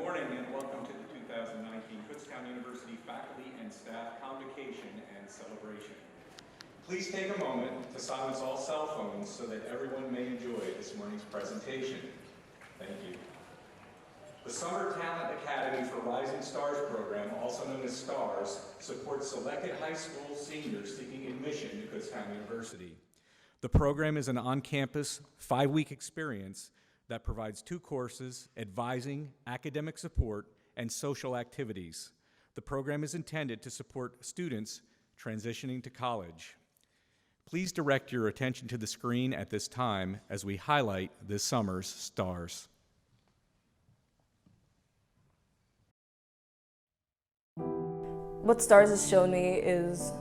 morning and welcome to the 2019 Kutztown University Faculty and Staff Convocation and Celebration. Please take a moment to silence all cell phones so that everyone may enjoy this morning's presentation. Thank you. The Summer Talent Academy for Rising Stars program, also known as STARS, supports selected high school seniors seeking admission to Kutztown University. The program is an on-campus, 5-week experience that provides 2 courses, advising, academic support, and social activities. The program is intended to support students transitioning to college. Please direct your attention to the screen at this time as we highlight this summer's stars. What STARS has shown me is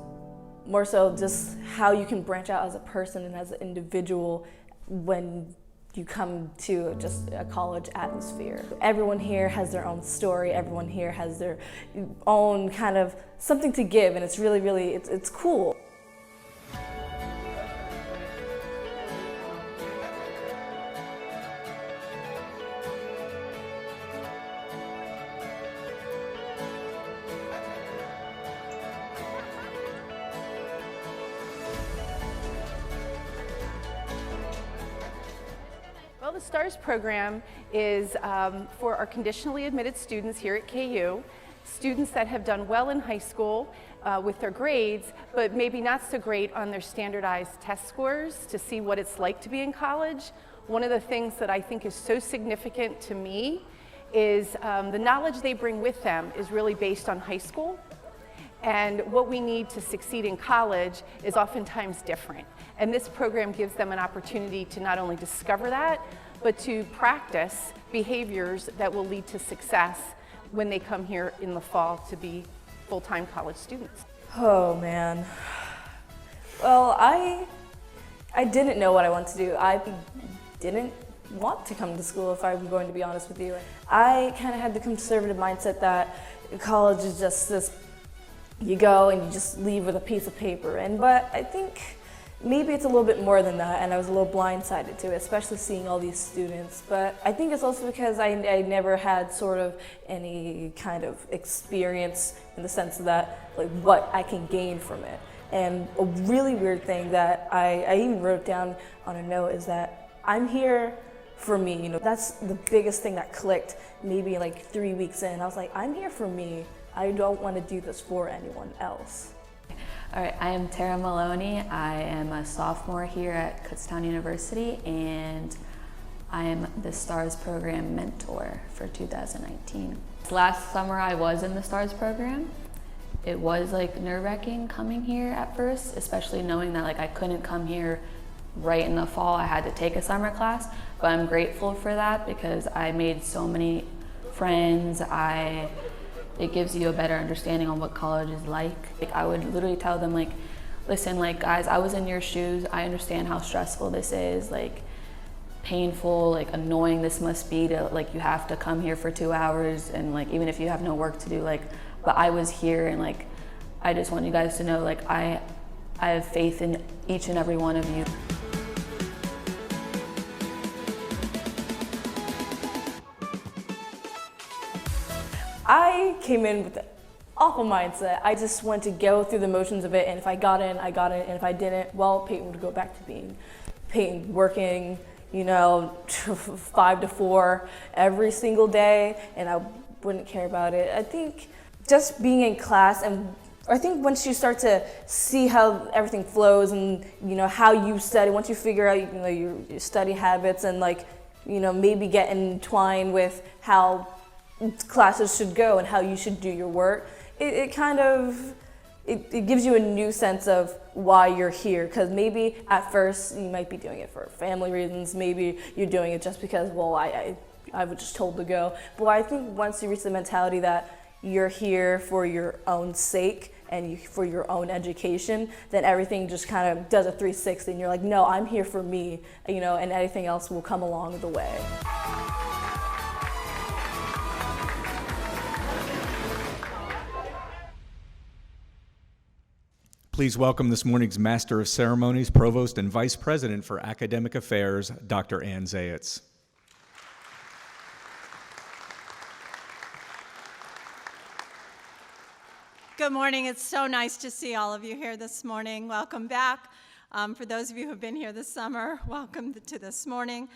more so just how you can branch out as a person and as an individual when you come to just a college atmosphere. Everyone here has their own story, everyone here has their own kind of something to give, and it's really, it's cool. Well, the STARS program is for our conditionally admitted students here at KU, students that have done well in high school with their grades, but maybe not so great on their standardized test scores to see what it's like to be in college. One of the things that I think is so significant to me is the knowledge they bring with them is really based on high school. And what we need to succeed in college is oftentimes different. And this program gives them an opportunity to not only discover that, but to practice behaviors that will lead to success when they come here in the fall to be full-time college students. Oh man. Well, I didn't know what I wanted to do. I didn't want to come to school, if I'm going to be honest with you. I kind of had the conservative mindset that college is just this, you go and you just leave with a piece of paper. But I think maybe it's a little bit more than that, and I was a little blindsided to it, especially seeing all these students. But I think it's also because I never had sort of any kind of experience in the sense that, like, what I can gain from it. And a really weird thing that I even wrote down on a note is that I'm here for me. You know, that's the biggest thing that clicked maybe like 3 weeks in. I was like, I'm here for me. I don't want to do this for anyone else. All right, I am Tara Maloney. I am a sophomore here at Kutztown University, and I am the STARS program mentor for 2019. Last summer I was in the STARS program. It was like nerve-wracking coming here at first, especially knowing that like I couldn't come here right in the fall. I had to take a summer class, but I'm grateful for that because I made so many friends. It gives you a better understanding on what college is like. I would literally tell them, like, listen, like, guys, I was in your shoes. I understand how stressful this is, like, painful, like, annoying this must be to, like, you have to come here for 2 hours and, like, even if you have no work to do, like, but I was here and, like, I just want you guys to know, like, I have faith in each and every one of you. I came in with an awful mindset. I just wanted to go through the motions of it, and if I got in, I got in, and if I didn't, well, Peyton would go back to being Peyton, working, you know, 5 to 4 every single day, and I wouldn't care about it. I think just being in class, and I think once you start to see how everything flows and, you know, how you study, once you figure out, you know, your study habits and, like, you know, maybe get entwined with how classes should go and how you should do your work, it gives you a new sense of why you're here, because maybe at first you might be doing it for family reasons, maybe you're doing it just because, well, I was just told to go. But I think once you reach the mentality that you're here for your own sake and for your own education, then everything just kind of does a 360 and you're like, no, I'm here for me, you know, and anything else will come along the way. Please welcome this morning's Master of Ceremonies, Provost and Vice President for Academic Affairs, Dr. Ann Zayitz. Good morning. It's so nice to see all of you here this morning. Welcome back. For those of you who have been here this summer, welcome to this morning.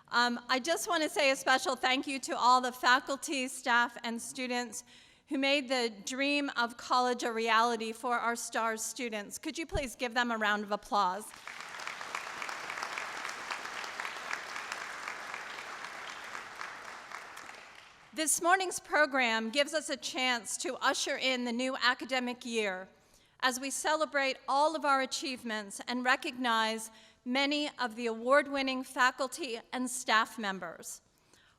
I just want to say a special thank you to all the faculty, staff, and students who made the dream of college a reality for our STARS students. Could you please give them a round of applause? This morning's program gives us a chance to usher in the new academic year as we celebrate all of our achievements and recognize many of the award-winning faculty and staff members.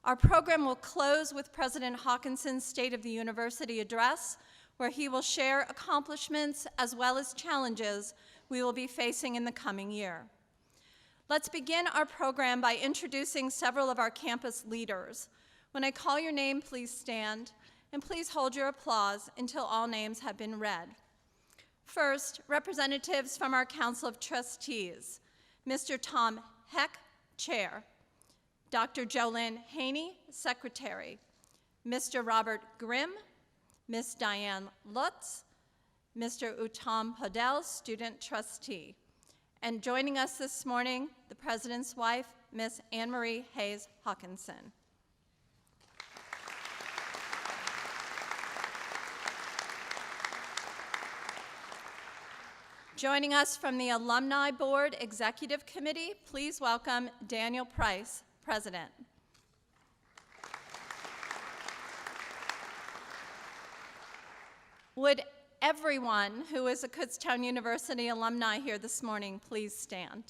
Our program will close with President Hawkinson's State of the University address, where he will share accomplishments as well as challenges we will be facing in the coming year. Let's begin our program by introducing several of our campus leaders. When I call your name, please stand, and please hold your applause until all names have been read. First, representatives from our Council of Trustees, Mr. Tom Heck, Chair, Dr. Jolynn Haney, Secretary, Mr. Robert Grimm, Ms. Diane Lutz, Mr. Uttam Podell, Student Trustee. And joining us this morning, the President's wife, Ms. Anne Marie Hayes Hawkinson. Joining us from the Alumni Board Executive Committee, please welcome Daniel Price, President. Would everyone who is a Kutztown University alumni here this morning please stand?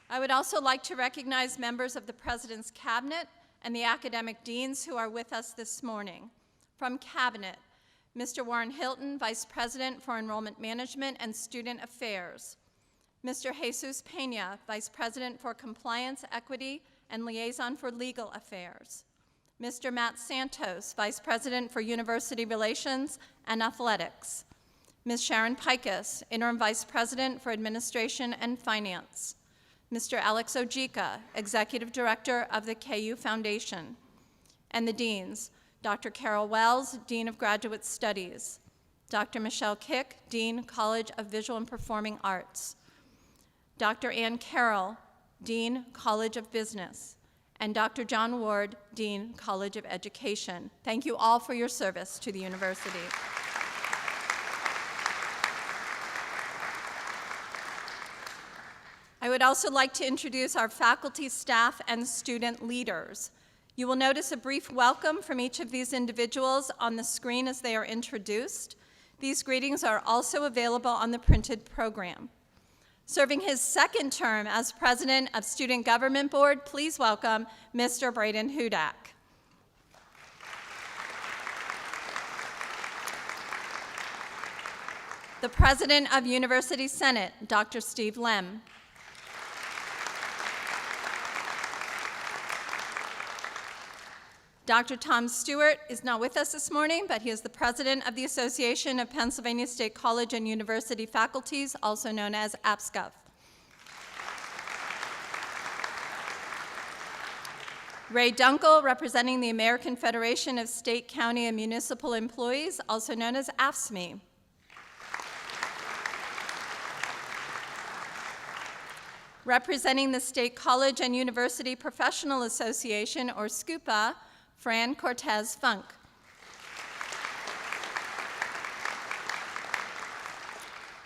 I would also like to recognize members of the President's Cabinet and the academic deans who are with us this morning. From Cabinet, Mr. Warren Hilton, Vice President for Enrollment Management and Student Affairs. Mr. Jesus Pena, Vice President for Compliance, Equity, and Liaison for Legal Affairs. Mr. Matt Santos, Vice President for University Relations and Athletics. Ms. Sharon Pikus, Interim Vice President for Administration and Finance. Mr. Alex Ojika, Executive Director of the KU Foundation. And the deans, Dr. Carol Wells, Dean of Graduate Studies. Dr. Michelle Kick, Dean, College of Visual and Performing Arts. Dr. Ann Carroll, Dean, College of Business. And Dr. John Ward, Dean, College of Education. Thank you all for your service to the university. I would also like to introduce our faculty, staff, and student leaders. You will notice a brief welcome from each of these individuals on the screen as they are introduced. These greetings are also available on the printed program. Serving his second term as President of Student Government Board, please welcome Mr. Braden Hudak. The President of University Senate, Dr. Steve Lem. Dr. Tom Stewart is not with us this morning, but he is the president of the Association of Pennsylvania State College and University Faculties, also known as APSCUF. Ray Dunkel, representing the American Federation of State, County, and Municipal Employees, also known as AFSCME. Representing the State College and University Professional Association, or SCUPA, Fran Cortez Funk.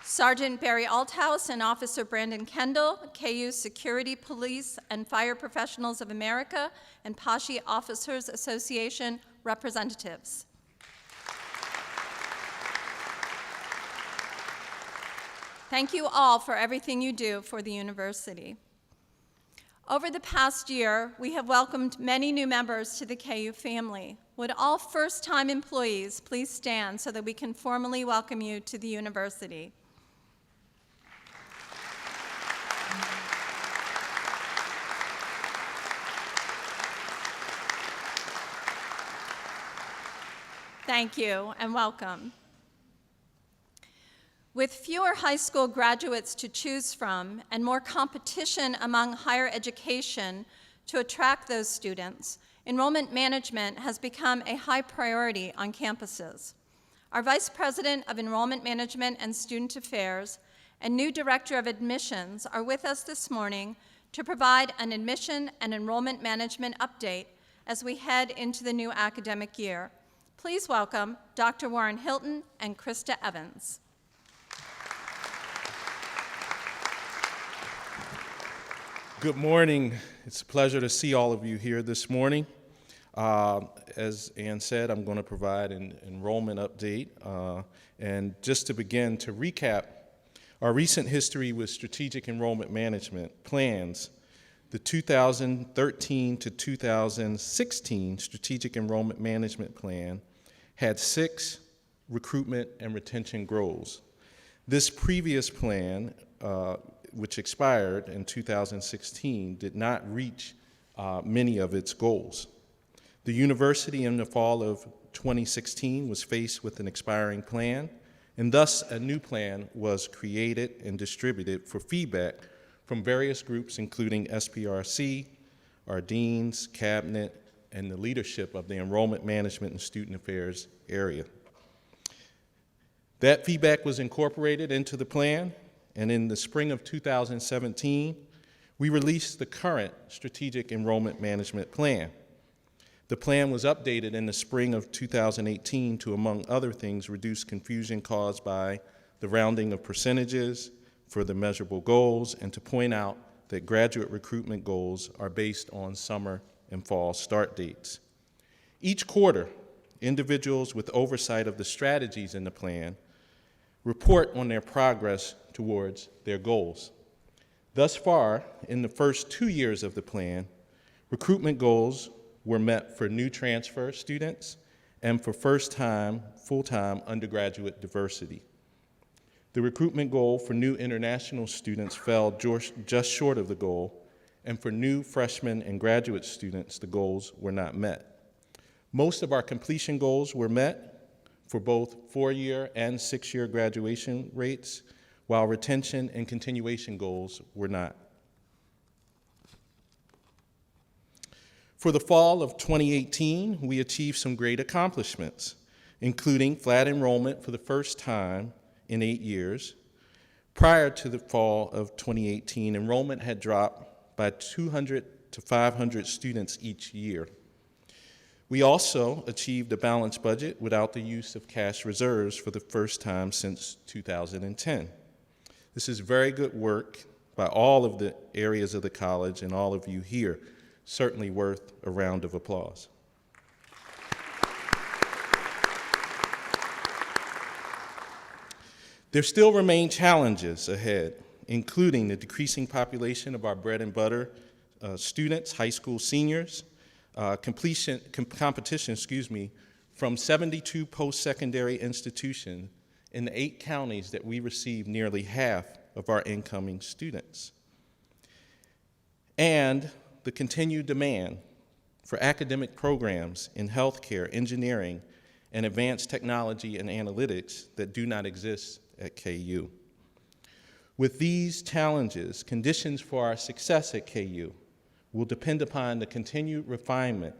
Sergeant Barry Althouse and Officer Brandon Kendall, KU Security Police and Fire Professionals of America and PASHI Officers Association representatives. Thank you all for everything you do for the university. Over the past year, we have welcomed many new members to the KU family. Would all first-time employees please stand so that we can formally welcome you to the university? Thank you and welcome. With fewer high school graduates to choose from and more competition among higher education to attract those students, enrollment management has become a high priority on campuses. Our Vice President of Enrollment Management and Student Affairs and new Director of Admissions are with us this morning to provide an admission and enrollment management update as we head into the new academic year. Please welcome Dr. Warren Hilton and Krista Evans. Good morning. It's a pleasure to see all of you here this morning. As Ann said, I'm going to provide an enrollment update. And just to begin, to recap our recent history with strategic enrollment management plans, the 2013 to 2016 Strategic Enrollment Management Plan had 6 recruitment and retention goals. This previous plan, which expired in 2016, did not reach many of its goals. The university in the fall of 2016 was faced with an expiring plan, and thus a new plan was created and distributed for feedback from various groups, including SPRC, our deans, cabinet, and the leadership of the enrollment management and student affairs area. That feedback was incorporated into the plan, and in the spring of 2017, we released the current Strategic Enrollment Management Plan. The plan was updated in the spring of 2018 to, among other things, reduce confusion caused by the rounding of percentages for the measurable goals, and to point out that graduate recruitment goals are based on summer and fall start dates. Each quarter, individuals with oversight of the strategies in the plan report on their progress towards their goals. Thus far, in the first 2 years of the plan, recruitment goals were met for new transfer students and for first-time, full-time undergraduate diversity. The recruitment goal for new international students fell just short of the goal, and for new freshmen and graduate students, the goals were not met. Most of our completion goals were met for both 4-year and 6-year graduation rates, while retention and continuation goals were not. For the fall of 2018, we achieved some great accomplishments, including flat enrollment for the first time in 8 years. Prior to the fall of 2018, enrollment had dropped by 200 to 500 students each year. We also achieved a balanced budget without the use of cash reserves for the first time since 2010. This is very good work by all of the areas of the college and all of you here, certainly worth a round of applause. There still remain challenges ahead, including the decreasing population of our bread and butter students, high school seniors, competition from 72 post-secondary institutions in the 8 counties that we receive nearly half of our incoming students, and the continued demand for academic programs in healthcare, engineering, and advanced technology and analytics that do not exist at KU. With these challenges, conditions for our success at KU will depend upon the continued refinement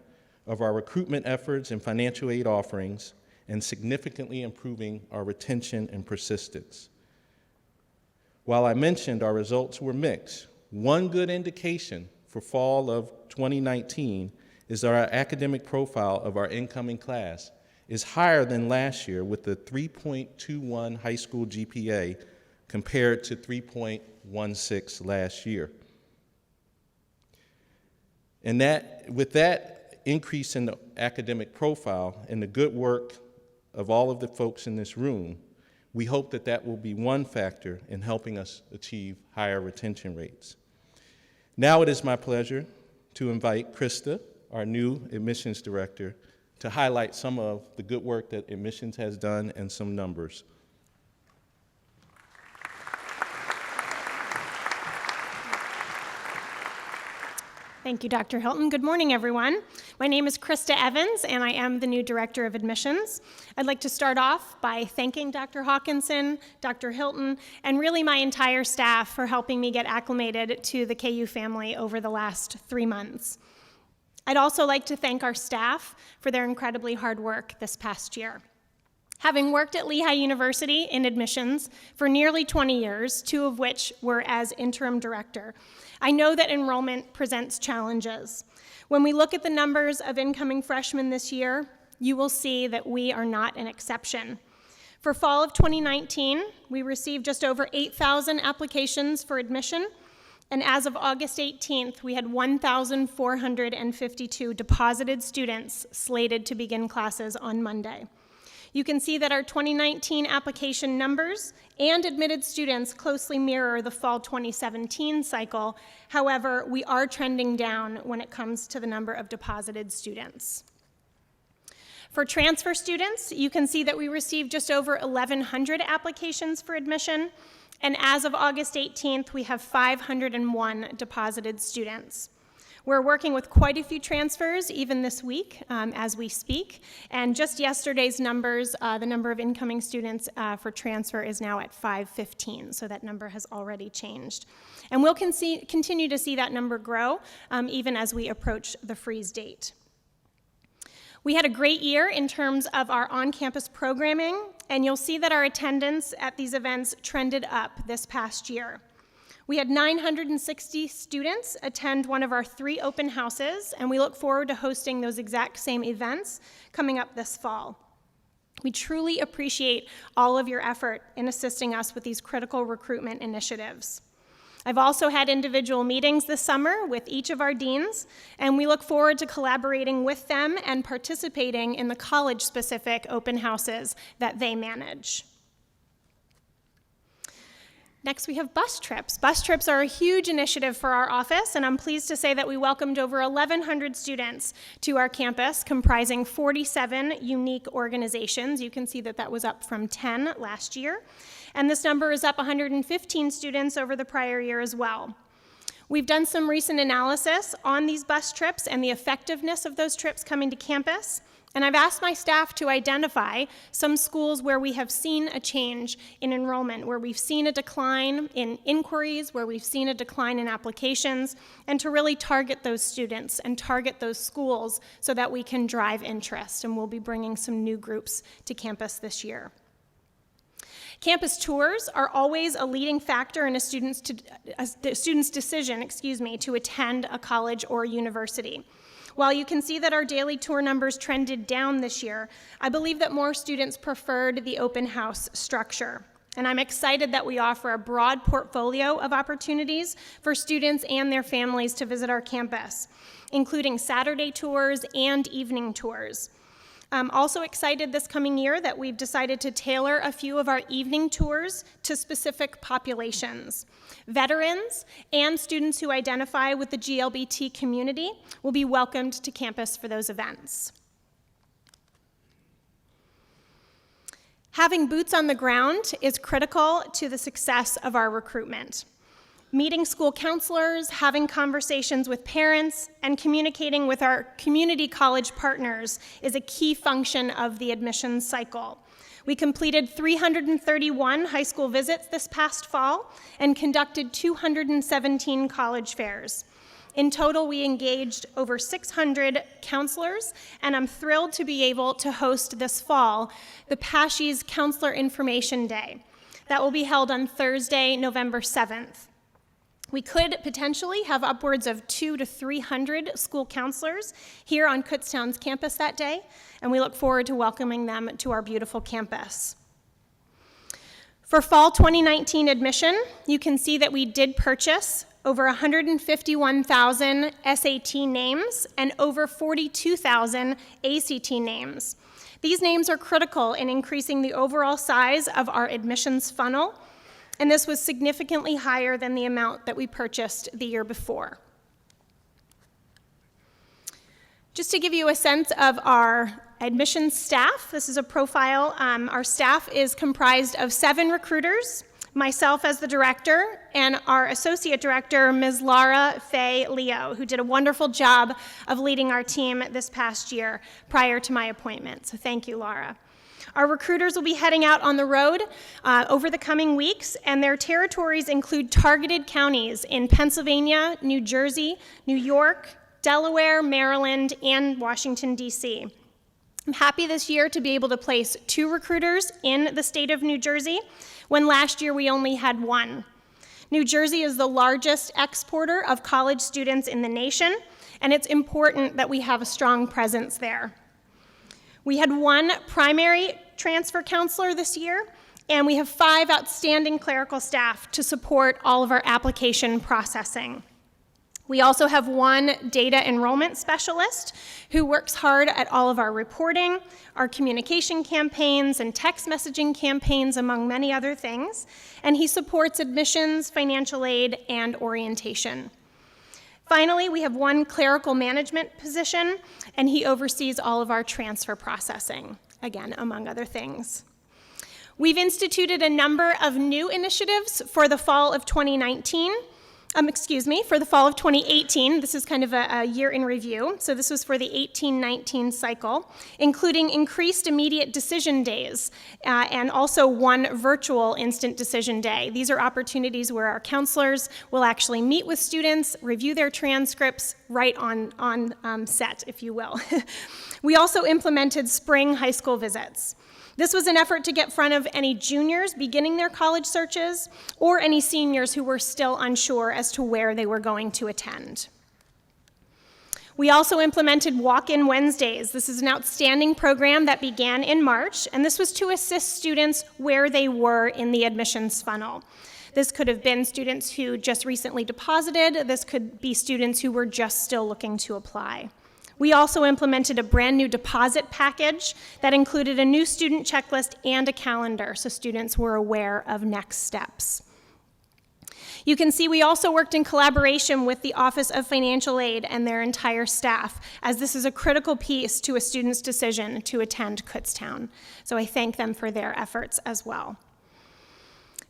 of our recruitment efforts and financial aid offerings, and significantly improving our retention and persistence. While I mentioned our results were mixed, one good indication for fall of 2019 is that our academic profile of our incoming class is higher than last year, with a 3.21 high school GPA compared to 3.16 last year. And with that increase in the academic profile and the good work of all of the folks in this room, we hope that that will be one factor in helping us achieve higher retention rates. Now it is my pleasure to invite Krista, our new admissions director, to highlight some of the good work that admissions has done and some numbers. Thank you, Dr. Hilton. Good morning, everyone. My name is Krista Evans, and I am the new Director of Admissions. I'd like to start off by thanking Dr. Hawkinson, Dr. Hilton, and really my entire staff for helping me get acclimated to the KU family over the last 3 months. I'd also like to thank our staff for their incredibly hard work this past year. Having worked at Lehigh University in admissions for nearly 20 years, 2 of which were as interim director, I know that enrollment presents challenges. When we look at the numbers of incoming freshmen this year, you will see that we are not an exception. For fall of 2019, we received just over 8,000 applications for admission, and as of August 18th, we had 1,452 deposited students slated to begin classes on Monday. You can see that our 2019 application numbers and admitted students closely mirror the fall 2017 cycle. However, we are trending down when it comes to the number of deposited students. For transfer students, you can see that we received just over 1,100 applications for admission, and as of August 18th, we have 501 deposited students. We're working with quite a few transfers even this week as we speak, and just yesterday's numbers, the number of incoming students for transfer is now at 515, so that number has already changed. And we'll continue to see that number grow even as we approach the freeze date. We had a great year in terms of our on-campus programming, and you'll see that our attendance at these events trended up this past year. We had 960 students attend one of our 3 open houses, and we look forward to hosting those exact same events coming up this fall. We truly appreciate all of your effort in assisting us with these critical recruitment initiatives. I've also had individual meetings this summer with each of our deans, and we look forward to collaborating with them and participating in the college-specific open houses that they manage. Next, we have bus trips. Bus trips are a huge initiative for our office, and I'm pleased to say that we welcomed over 1,100 students to our campus, comprising 47 unique organizations. You can see that that was up from 10 last year, and this number is up 115 students over the prior year as well. We've done some recent analysis on these bus trips and the effectiveness of those trips coming to campus, and I've asked my staff to identify some schools where we have seen a change in enrollment, where we've seen a decline in inquiries, where we've seen a decline in applications, and to really target those students and target those schools so that we can drive interest, and we'll be bringing some new groups to campus this year. Campus tours are always a leading factor in a student's decision, to attend a college or university. While you can see that our daily tour numbers trended down this year, I believe that more students preferred the open house structure. And I'm excited that we offer a broad portfolio of opportunities for students and their families to visit our campus, including Saturday tours and evening tours. I'm also excited this coming year that we've decided to tailor a few of our evening tours to specific populations. Veterans and students who identify with the GLBT community will be welcomed to campus for those events. Having boots on the ground is critical to the success of our recruitment. Meeting school counselors, having conversations with parents, and communicating with our community college partners is a key function of the admissions cycle. We completed 331 high school visits this past fall and conducted 217 college fairs. In total, we engaged over 600 counselors, and I'm thrilled to be able to host this fall the PASHE's Counselor Information Day. That will be held on Thursday, November 7th. We could potentially have upwards of 200 to 300 school counselors here on Kutztown's campus that day, and we look forward to welcoming them to our beautiful campus. For fall 2019 admission, you can see that we did purchase over 151,000 SAT names and over 42,000 ACT names. These names are critical in increasing the overall size of our admissions funnel, and this was significantly higher than the amount that we purchased the year before. Just to give you a sense of our admissions staff, this is a profile. Our staff is comprised of 7 recruiters, myself as the director, and our associate director, Ms. Laura Faye Leo, who did a wonderful job of leading our team this past year prior to my appointment. So thank you, Laura. Our recruiters will be heading out on the road over the coming weeks, and their territories include targeted counties in Pennsylvania, New Jersey, New York, Delaware, Maryland, and Washington, D.C. I'm happy this year to be able to place 2 recruiters in the state of New Jersey, when last year we only had 1. New Jersey is the largest exporter of college students in the nation, and it's important that we have a strong presence there. We had 1 primary transfer counselor this year, and we have 5 outstanding clerical staff to support all of our application processing. We also have 1 data enrollment specialist who works hard at all of our reporting, our communication campaigns, and text messaging campaigns, among many other things, and he supports admissions, financial aid, and orientation. Finally, we have 1 clerical management position, and he oversees all of our transfer processing, again, among other things. We've instituted a number of new initiatives for the fall of 2019. For the fall of 2018. This is kind of a year in review. So this was for the 18-19 cycle, including increased immediate decision days and also 1 virtual instant decision day. These are opportunities where our counselors will actually meet with students, review their transcripts right on set, if you will. We also implemented spring high school visits. This was an effort to get in front of any juniors beginning their college searches or any seniors who were still unsure as to where they were going to attend. We also implemented Walk-In Wednesdays. This is an outstanding program that began in March, and this was to assist students where they were in the admissions funnel. This could have been students who just recently deposited. This could be students who were just still looking to apply. We also implemented a brand new deposit package that included a new student checklist and a calendar, so students were aware of next steps. You can see we also worked in collaboration with the Office of Financial Aid and their entire staff, as this is a critical piece to a student's decision to attend Kutztown. So I thank them for their efforts as well.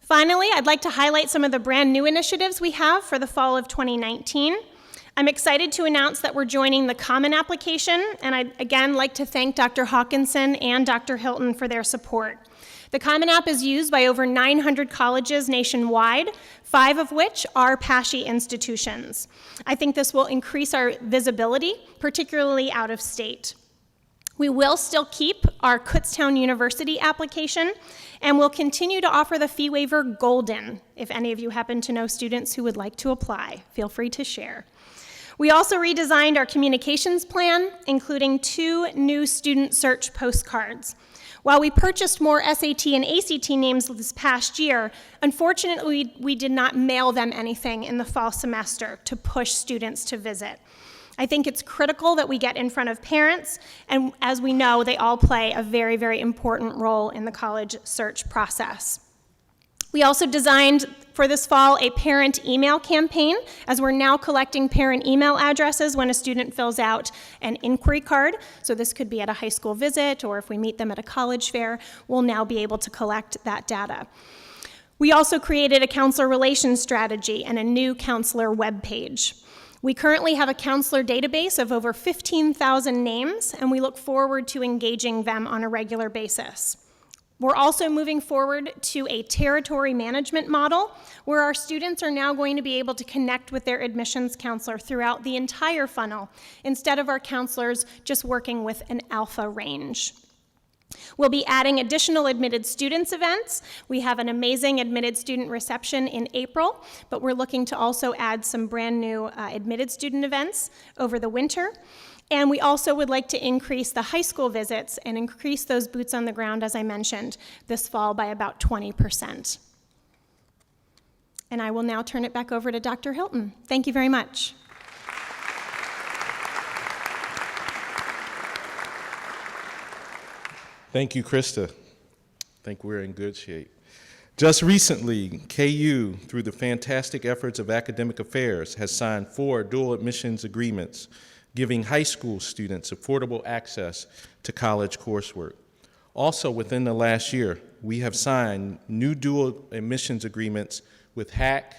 Finally, I'd like to highlight some of the brand new initiatives we have for the fall of 2019. I'm excited to announce that we're joining the Common Application, and I'd again like to thank Dr. Hawkinson and Dr. Hilton for their support. The Common App is used by over 900 colleges nationwide, 5 of which are PASHE institutions. I think this will increase our visibility, particularly out of state. We will still keep our Kutztown University application, and we'll continue to offer the fee waiver Golden. If any of you happen to know students who would like to apply, feel free to share. We also redesigned our communications plan, including 2 new student search postcards. While we purchased more SAT and ACT names this past year, unfortunately, we did not mail them anything in the fall semester to push students to visit. I think it's critical that we get in front of parents, and as we know, they all play a very, very important role in the college search process. We also designed for this fall a parent email campaign, as we're now collecting parent email addresses when a student fills out an inquiry card. So this could be at a high school visit, or if we meet them at a college fair, we'll now be able to collect that data. We also created a counselor relations strategy and a new counselor webpage. We currently have a counselor database of over 15,000 names, and we look forward to engaging them on a regular basis. We're also moving forward to a territory management model where our students are now going to be able to connect with their admissions counselor throughout the entire funnel, instead of our counselors just working with an alpha range. We'll be adding additional admitted students events. We have an amazing admitted student reception in April, but we're looking to also add some brand new admitted student events over the winter. And we also would like to increase the high school visits and increase those boots on the ground, as I mentioned, this fall by about 20%. And I will now turn it back over to Dr. Hilton. Thank you very much. Thank you, Krista. I think we're in good shape. Just recently, KU, through the fantastic efforts of Academic Affairs, has signed 4 dual admissions agreements, giving high school students affordable access to college coursework. Also, within the last year, we have signed new dual admissions agreements with HAC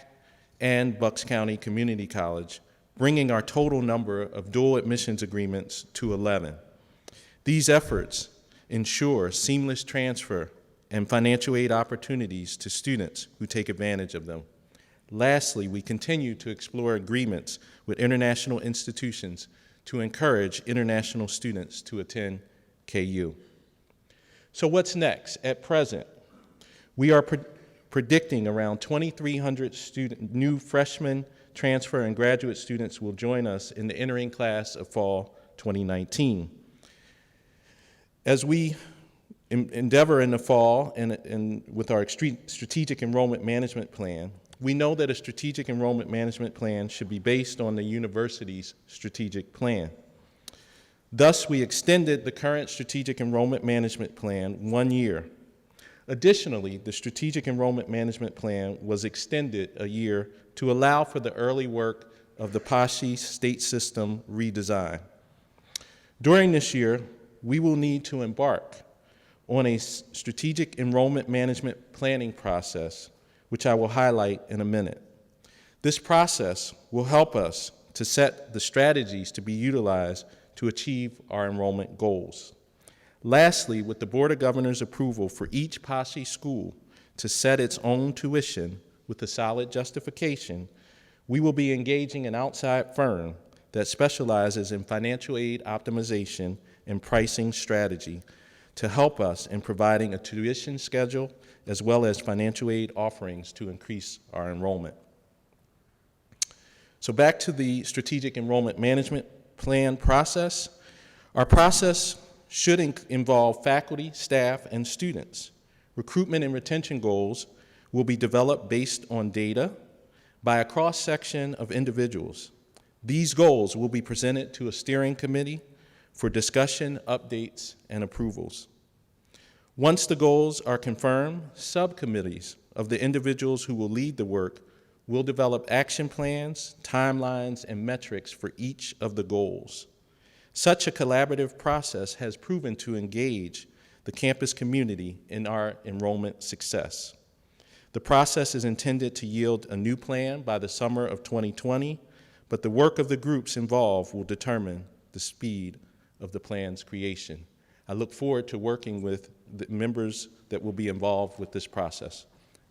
and Bucks County Community College, bringing our total number of dual admissions agreements to 11. These efforts ensure seamless transfer and financial aid opportunities to students who take advantage of them. Lastly, we continue to explore agreements with international institutions to encourage international students to attend KU. So what's next? At present, we are predicting around 2,300 new freshmen, transfer, and graduate students will join us in the entering class of fall 2019. As we endeavor in the fall and with our strategic enrollment management plan, we know that a strategic enrollment management plan should be based on the university's strategic plan. Thus, we extended the current strategic enrollment management plan 1 year. Additionally, the strategic enrollment management plan was extended a year to allow for the early work of the PASHE state system redesign. During this year, we will need to embark on a strategic enrollment management planning process, which I will highlight in a minute. This process will help us to set the strategies to be utilized to achieve our enrollment goals. Lastly, with the Board of Governors' approval for each PASHE school to set its own tuition with a solid justification, we will be engaging an outside firm that specializes in financial aid optimization and pricing strategy to help us in providing a tuition schedule as well as financial aid offerings to increase our enrollment. So back to the strategic enrollment management plan process. Our process should involve faculty, staff, and students. Recruitment and retention goals will be developed based on data by a cross-section of individuals. These goals will be presented to a steering committee for discussion, updates, and approvals. Once the goals are confirmed, subcommittees of the individuals who will lead the work will develop action plans, timelines, and metrics for each of the goals. Such a collaborative process has proven to engage the campus community in our enrollment success. The process is intended to yield a new plan by the summer of 2020, but the work of the groups involved will determine the speed of the plan's creation. I look forward to working with the members that will be involved with this process.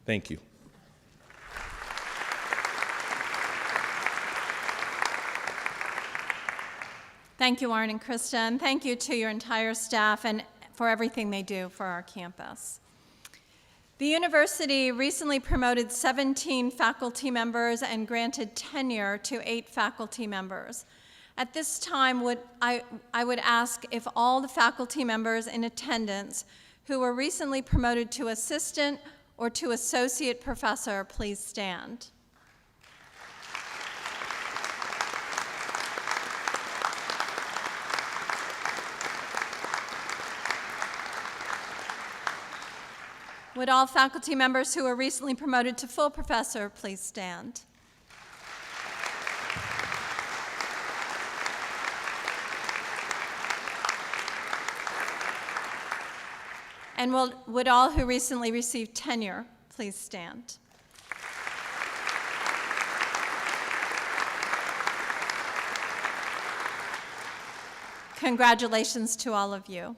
Thank you. Thank you, Arne and Krista, and thank you to your entire staff and for everything they do for our campus. The university recently promoted 17 faculty members and granted tenure to 8 faculty members. At this time, I would ask if all the faculty members in attendance who were recently promoted to assistant or to associate professor, please stand. Would all faculty members who were recently promoted to full professor please stand? And would all who recently received tenure please stand? Congratulations to all of you.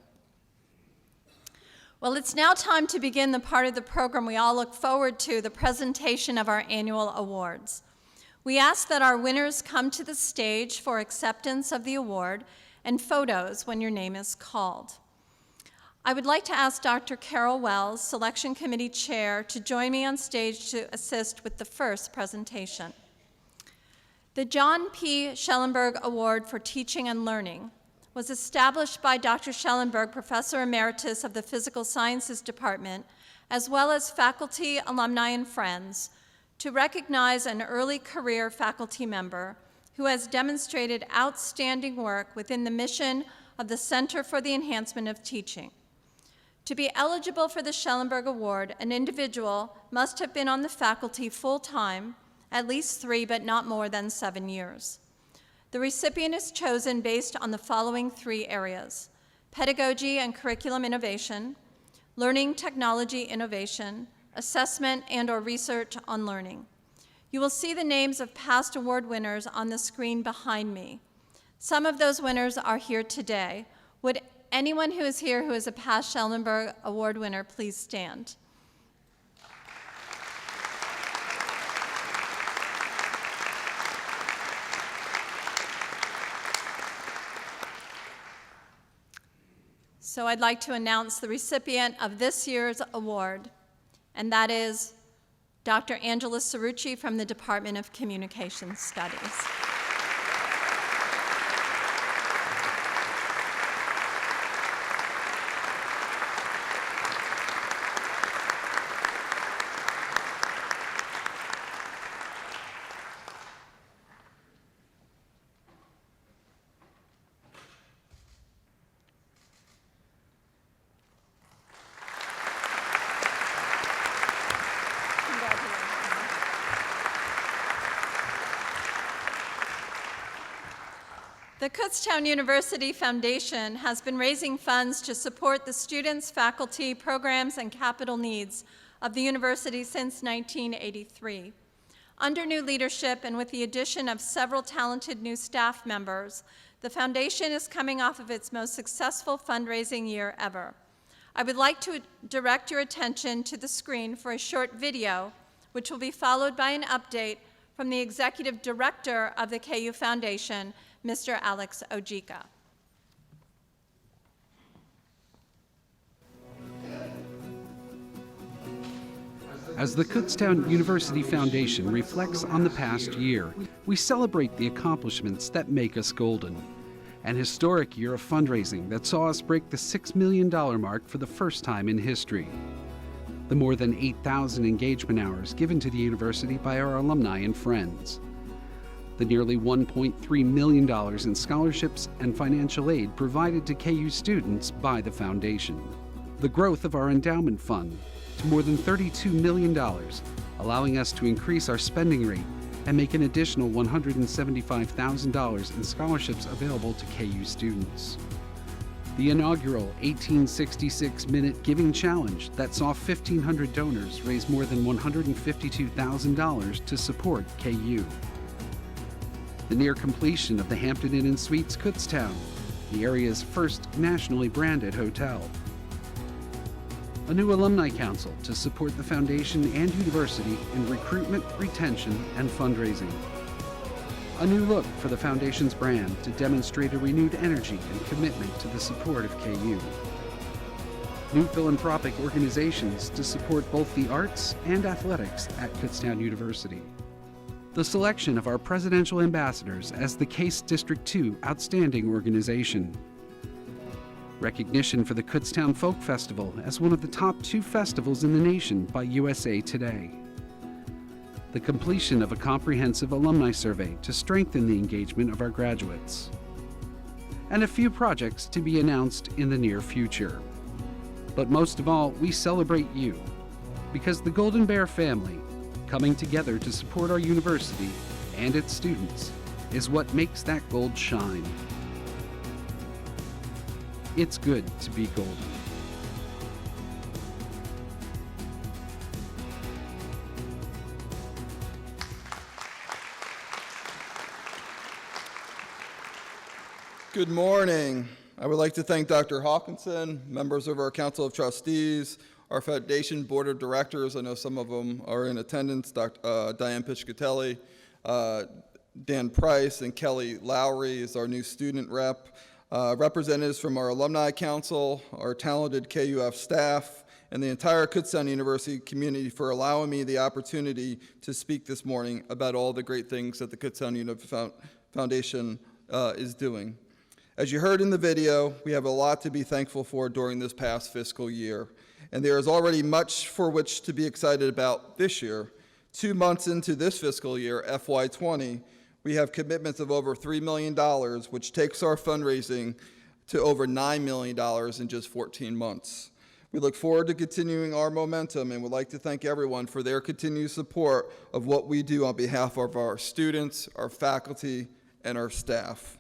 Well, it's now time to begin the part of the program we all look forward to, the presentation of our annual awards. We ask that our winners come to the stage for acceptance of the award and photos when your name is called. I would like to ask Dr. Carol Wells, Selection Committee Chair, to join me on stage to assist with the first presentation. The John P. Schellenberg Award for Teaching and Learning was established by Dr. Schellenberg, Professor Emeritus of the Physical Sciences Department, as well as faculty, alumni, and friends, to recognize an early career faculty member who has demonstrated outstanding work within the mission of the Center for the Enhancement of Teaching. To be eligible for the Schellenberg Award, an individual must have been on the faculty full-time, at least 3 but not more than 7 years. The recipient is chosen based on the following 3 areas: pedagogy and curriculum innovation, learning technology innovation, assessment and/or research on learning. You will see the names of past award winners on the screen behind me. Some of those winners are here today. Would anyone who is here who is a past Schellenberg Award winner please stand? So I'd like to announce the recipient of this year's award, and that is Dr. Angela Cerrucci from the Department of Communication Studies. The Kutztown University Foundation has been raising funds to support the students, faculty, programs, and capital needs of the university since 1983. Under new leadership and with the addition of several talented new staff members, the foundation is coming off of its most successful fundraising year ever. I would like to direct your attention to the screen for a short video, which will be followed by an update from the Executive Director of the KU Foundation, Mr. Alex Ojika. As the Kutztown University Foundation reflects on the past year, we celebrate the accomplishments that make us golden. An historic year of fundraising that saw us break the $6 million mark for the first time in history. The more than 8,000 engagement hours given to the university by our alumni and friends. The nearly $1.3 million in scholarships and financial aid provided to KU students by the foundation. The growth of our endowment fund to more than $32 million, allowing us to increase our spending rate and make an additional $175,000 in scholarships available to KU students. The inaugural 1866-minute giving challenge that saw 1,500 donors raise more than $152,000 to support KU. The near completion of the Hampton Inn & Suites Kutztown, the area's first nationally branded hotel. A new alumni council to support the foundation and university in recruitment, retention, and fundraising. A new look for the foundation's brand to demonstrate a renewed energy and commitment to the support of KU. New philanthropic organizations to support both the arts and athletics at Kutztown University. The selection of our presidential ambassadors as the Case District 2 Outstanding Organization. Recognition for the Kutztown Folk Festival as one of the top 2 festivals in the nation by USA Today. The completion of a comprehensive alumni survey to strengthen the engagement of our graduates. And a few projects to be announced in the near future. But most of all, we celebrate you, because the Golden Bear family, coming together to support our university and its students, is what makes that gold shine. It's good to be golden. Good morning. I would like to thank Dr. Hawkinson, members of our Council of Trustees, our Foundation Board of Directors. I know some of them are in attendance, Diane Piscatelli, Dan Price, and Kelly Lowry is our new student rep. Representatives from our Alumni Council, our talented KUF staff, and the entire Kutztown University community for allowing me the opportunity to speak this morning about all the great things that the Kutztown Foundation is doing. As you heard in the video, we have a lot to be thankful for during this past fiscal year, and there is already much for which to be excited about this year. 2 months into this fiscal year, FY20, we have commitments of over $3 million, which takes our fundraising to over $9 million in just 14 months. We look forward to continuing our momentum and would like to thank everyone for their continued support of what we do on behalf of our students, our faculty, and our staff.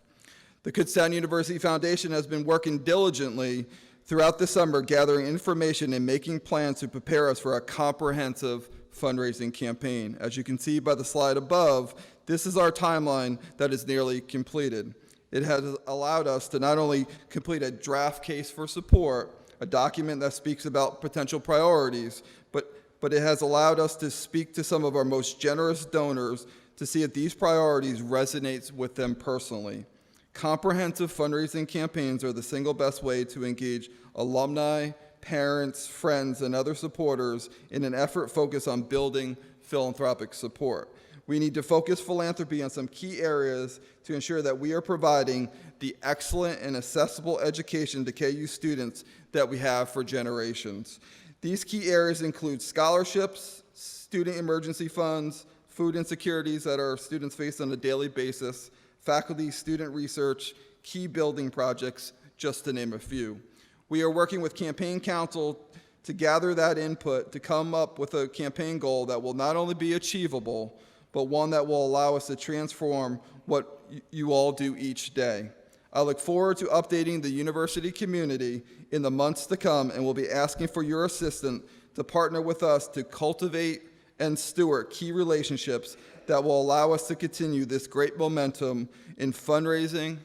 The Kutztown University Foundation has been working diligently throughout the summer, gathering information and making plans to prepare us for a comprehensive fundraising campaign. As you can see by the slide above, this is our timeline that is nearly completed. It has allowed us to not only complete a draft case for support, a document that speaks about potential priorities, but it has allowed us to speak to some of our most generous donors to see if these priorities resonates with them personally. Comprehensive fundraising campaigns are the single best way to engage alumni, parents, friends, and other supporters in an effort focused on building philanthropic support. We need to focus philanthropy on some key areas to ensure that we are providing the excellent and accessible education to KU students that we have for generations. These key areas include scholarships, student emergency funds, food insecurities that our students face on a daily basis, faculty, student research, key building projects, just to name a few. We are working with Campaign Council to gather that input to come up with a campaign goal that will not only be achievable, but one that will allow us to transform what you all do each day. I look forward to updating the university community in the months to come, and will be asking for your assistance to partner with us to cultivate and steward key relationships that will allow us to continue this great momentum in fundraising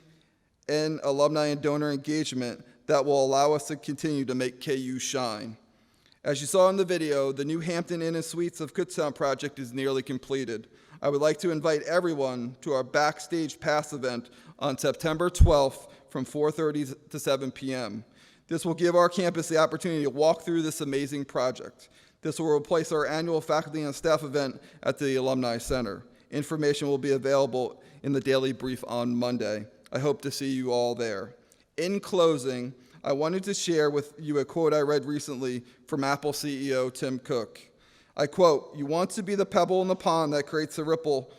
and alumni and donor engagement that will allow us to continue to make KU shine. As you saw in the video, the new Hampton Inn and Suites of Kutztown project is nearly completed. I would like to invite everyone to our Backstage Pass event on September 12th from 4:30 to 7 p.m. This will give our campus the opportunity to walk through this amazing project. This will replace our annual faculty and staff event at the Alumni Center. Information will be available in the daily brief on Monday. I hope to see you all there. In closing, I wanted to share with you a quote I read recently from Apple CEO Tim Cook. I quote, "You want to be the pebble in the pond that creates a ripple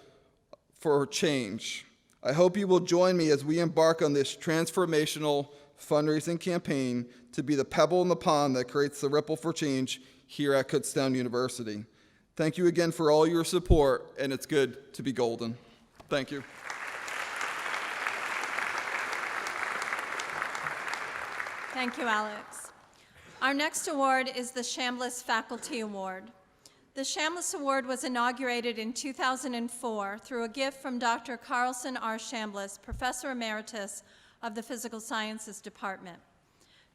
for change. I hope you will join me as we embark on this transformational fundraising campaign to be the pebble in the pond that creates the ripple for change here at Kutztown University." Thank you again for all your support, and it's good to be golden. Thank you. Thank you, Alex. Our next award is the Chambliss Faculty Award. The Chambliss Award was inaugurated in 2004 through a gift from Dr. Carlson R. Chambliss, Professor Emeritus of the Physical Sciences Department.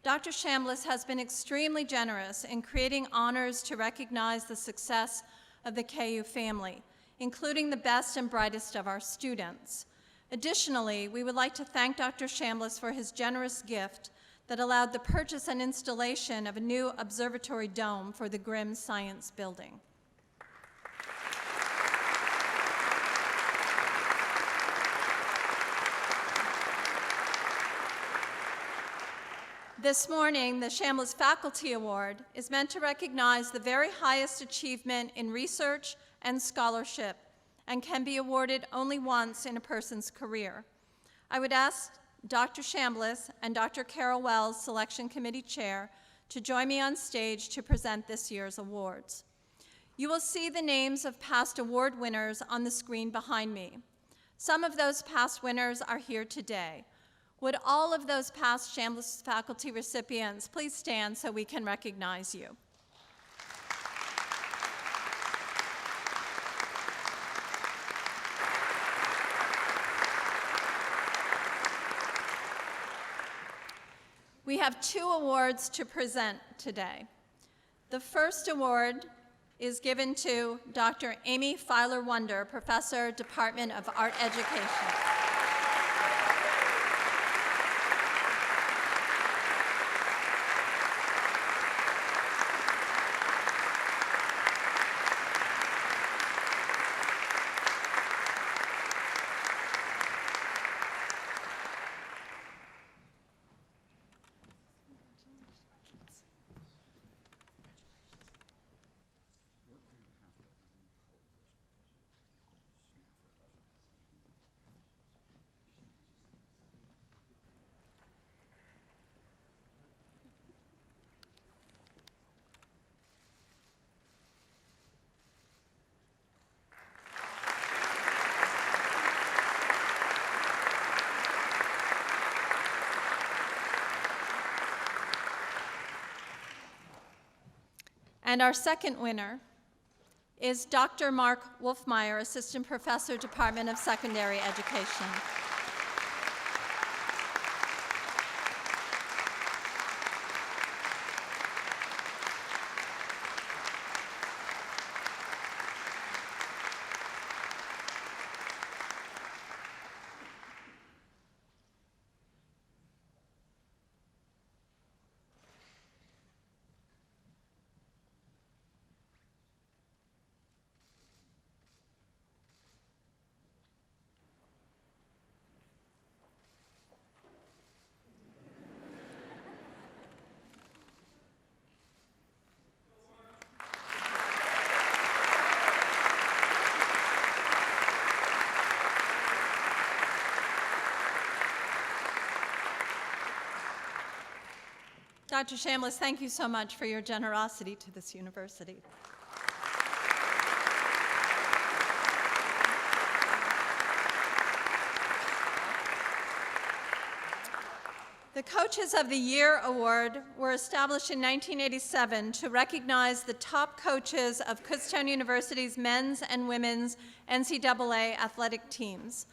Dr. Chambliss has been extremely generous in creating honors to recognize the success of the KU family, including the best and brightest of our students. Additionally, we would like to thank Dr. Chambliss for his generous gift that allowed the purchase and installation of a new observatory dome for the Grimm Science Building. This morning, the Chambliss Faculty Award is meant to recognize the very highest achievement in research and scholarship and can be awarded only once in a person's career. I would ask Dr. Chambliss and Dr. Carol Wells, Selection Committee Chair, to join me on stage to present this year's awards. You will see the names of past award winners on the screen behind me. Some of those past winners are here today. Would all of those past Chambliss faculty recipients please stand so we can recognize you? We have 2 awards to present today. The first award is given to Dr. Amy Filer-Wunder, Professor, Department of Art Education. And our second winner is Dr. Mark Wolfmeyer, Assistant Professor, Department of Secondary Education. Dr. Chambliss, thank you so much for your generosity to this university. The Coaches of the Year Award were established in 1987 to recognize the top coaches of Kutztown University's men's and women's NCAA athletic teams.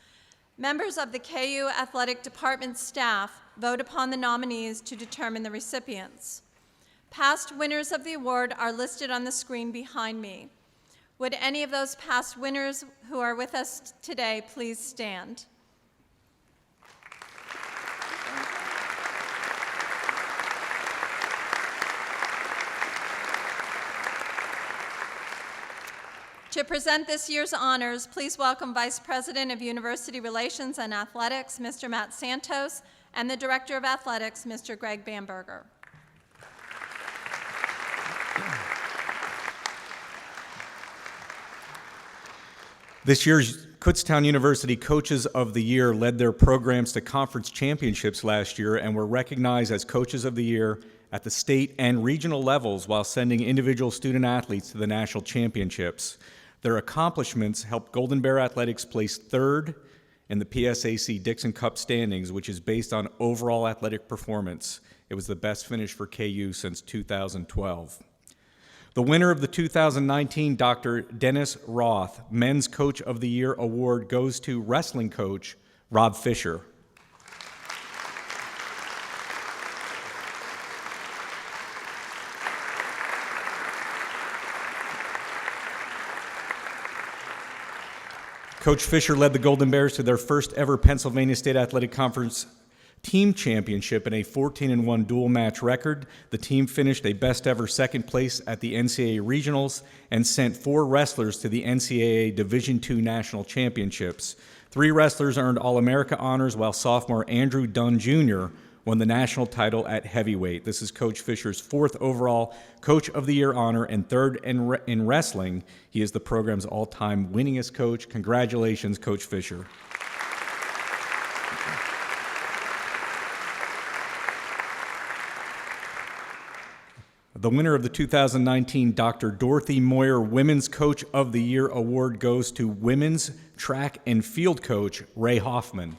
Members of the KU Athletic Department staff vote upon the nominees to determine the recipients. Past winners of the award are listed on the screen behind me. Would any of those past winners who are with us today please stand? To present this year's honors, please welcome Vice President of University Relations and Athletics, Mr. Matt Santos, and the Director of Athletics, Mr. Greg Bamberger. This year's Kutztown University Coaches of the Year led their programs to conference championships last year and were recognized as Coaches of the Year at the state and regional levels while sending individual student athletes to the national championships. Their accomplishments helped Golden Bear Athletics place third in the PSAC Dixon Cup standings, which is based on overall athletic performance. It was the best finish for KU since 2012. The winner of the 2019 Dr. Dennis Roth Men's Coach of the Year Award goes to wrestling coach Rob Fisher. Coach Fisher led the Golden Bears to their first ever Pennsylvania State Athletic Conference team championship in a 14-1 dual match record. The team finished a best ever second place at the NCAA Regionals and sent 4 wrestlers to the NCAA Division II National Championships. 3 wrestlers earned All-America honors, while sophomore Andrew Dunn Jr. won the national title at heavyweight. This is Coach Fisher's 4th overall Coach of the Year honor and 3rd in wrestling. He is the program's all-time winningest coach. Congratulations, Coach Fisher. The winner of the 2019 Dr. Dorothy Moyer Women's Coach of the Year Award goes to Women's Track and Field Coach Ray Hoffman.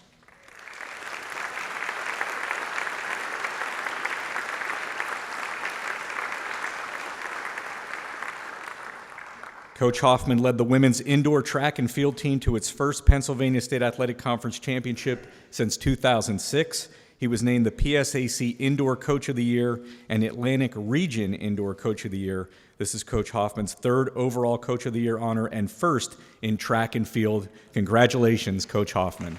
Coach Hoffman led the women's indoor track and field team to its first Pennsylvania State Athletic Conference championship since 2006. He was named the PSAC Indoor Coach of the Year and Atlantic Region Indoor Coach of the Year. This is Coach Hoffman's 3rd overall Coach of the Year honor and 1st in track and field. Congratulations, Coach Hoffman.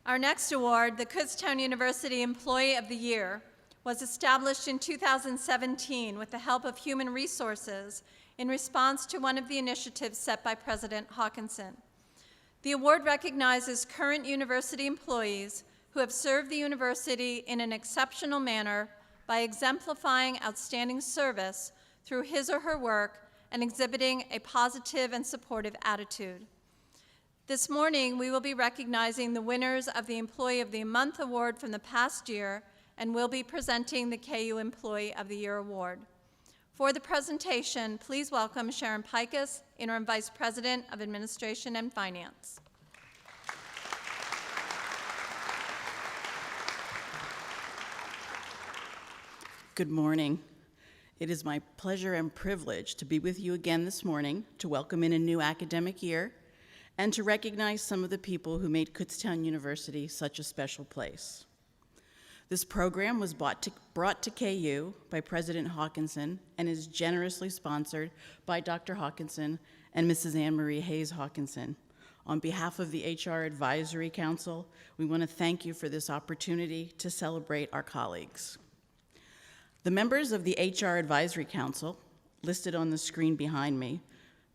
Our next award, the Kutztown University Employee of the Year, was established in 2017 with the help of Human Resources in response to one of the initiatives set by President Hawkinson. The award recognizes current university employees who have served the university in an exceptional manner by exemplifying outstanding service through his or her work and exhibiting a positive and supportive attitude. This morning, we will be recognizing the winners of the Employee of the Month Award from the past year, and will be presenting the KU Employee of the Year Award. For the presentation, please welcome Sharon Pikus, Interim Vice President of Administration and Finance. Good morning. It is my pleasure and privilege to be with you again this morning to welcome in a new academic year and to recognize some of the people who made Kutztown University such a special place. This program was brought to KU by President Hawkinson and is generously sponsored by Dr. Hawkinson and Mrs. Anne Marie Hayes Hawkinson. On behalf of the HR Advisory Council, we want to thank you for this opportunity to celebrate our colleagues. The members of the HR Advisory Council, listed on the screen behind me,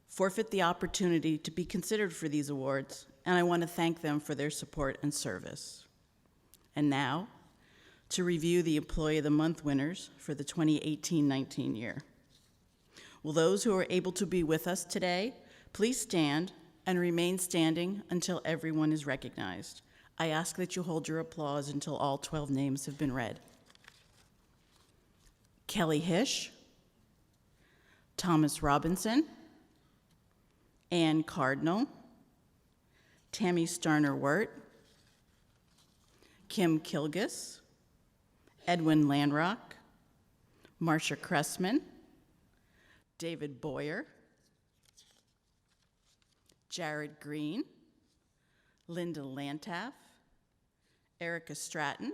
forfeit the opportunity to be considered for these awards, and I want to thank them for their support and service. And now, to review the Employee of the Month winners for the 2018-19 year. Will those who are able to be with us today please stand and remain standing until everyone is recognized. I ask that you hold your applause until all 12 names have been read. Kelly Hish, Thomas Robinson, Ann Cardinal, Tammy Starner-Wirt, Kim Kilgus, Edwin Landrock, Marcia Cressman, David Boyer, Jared Green, Linda Lantaff, Erica Stratton,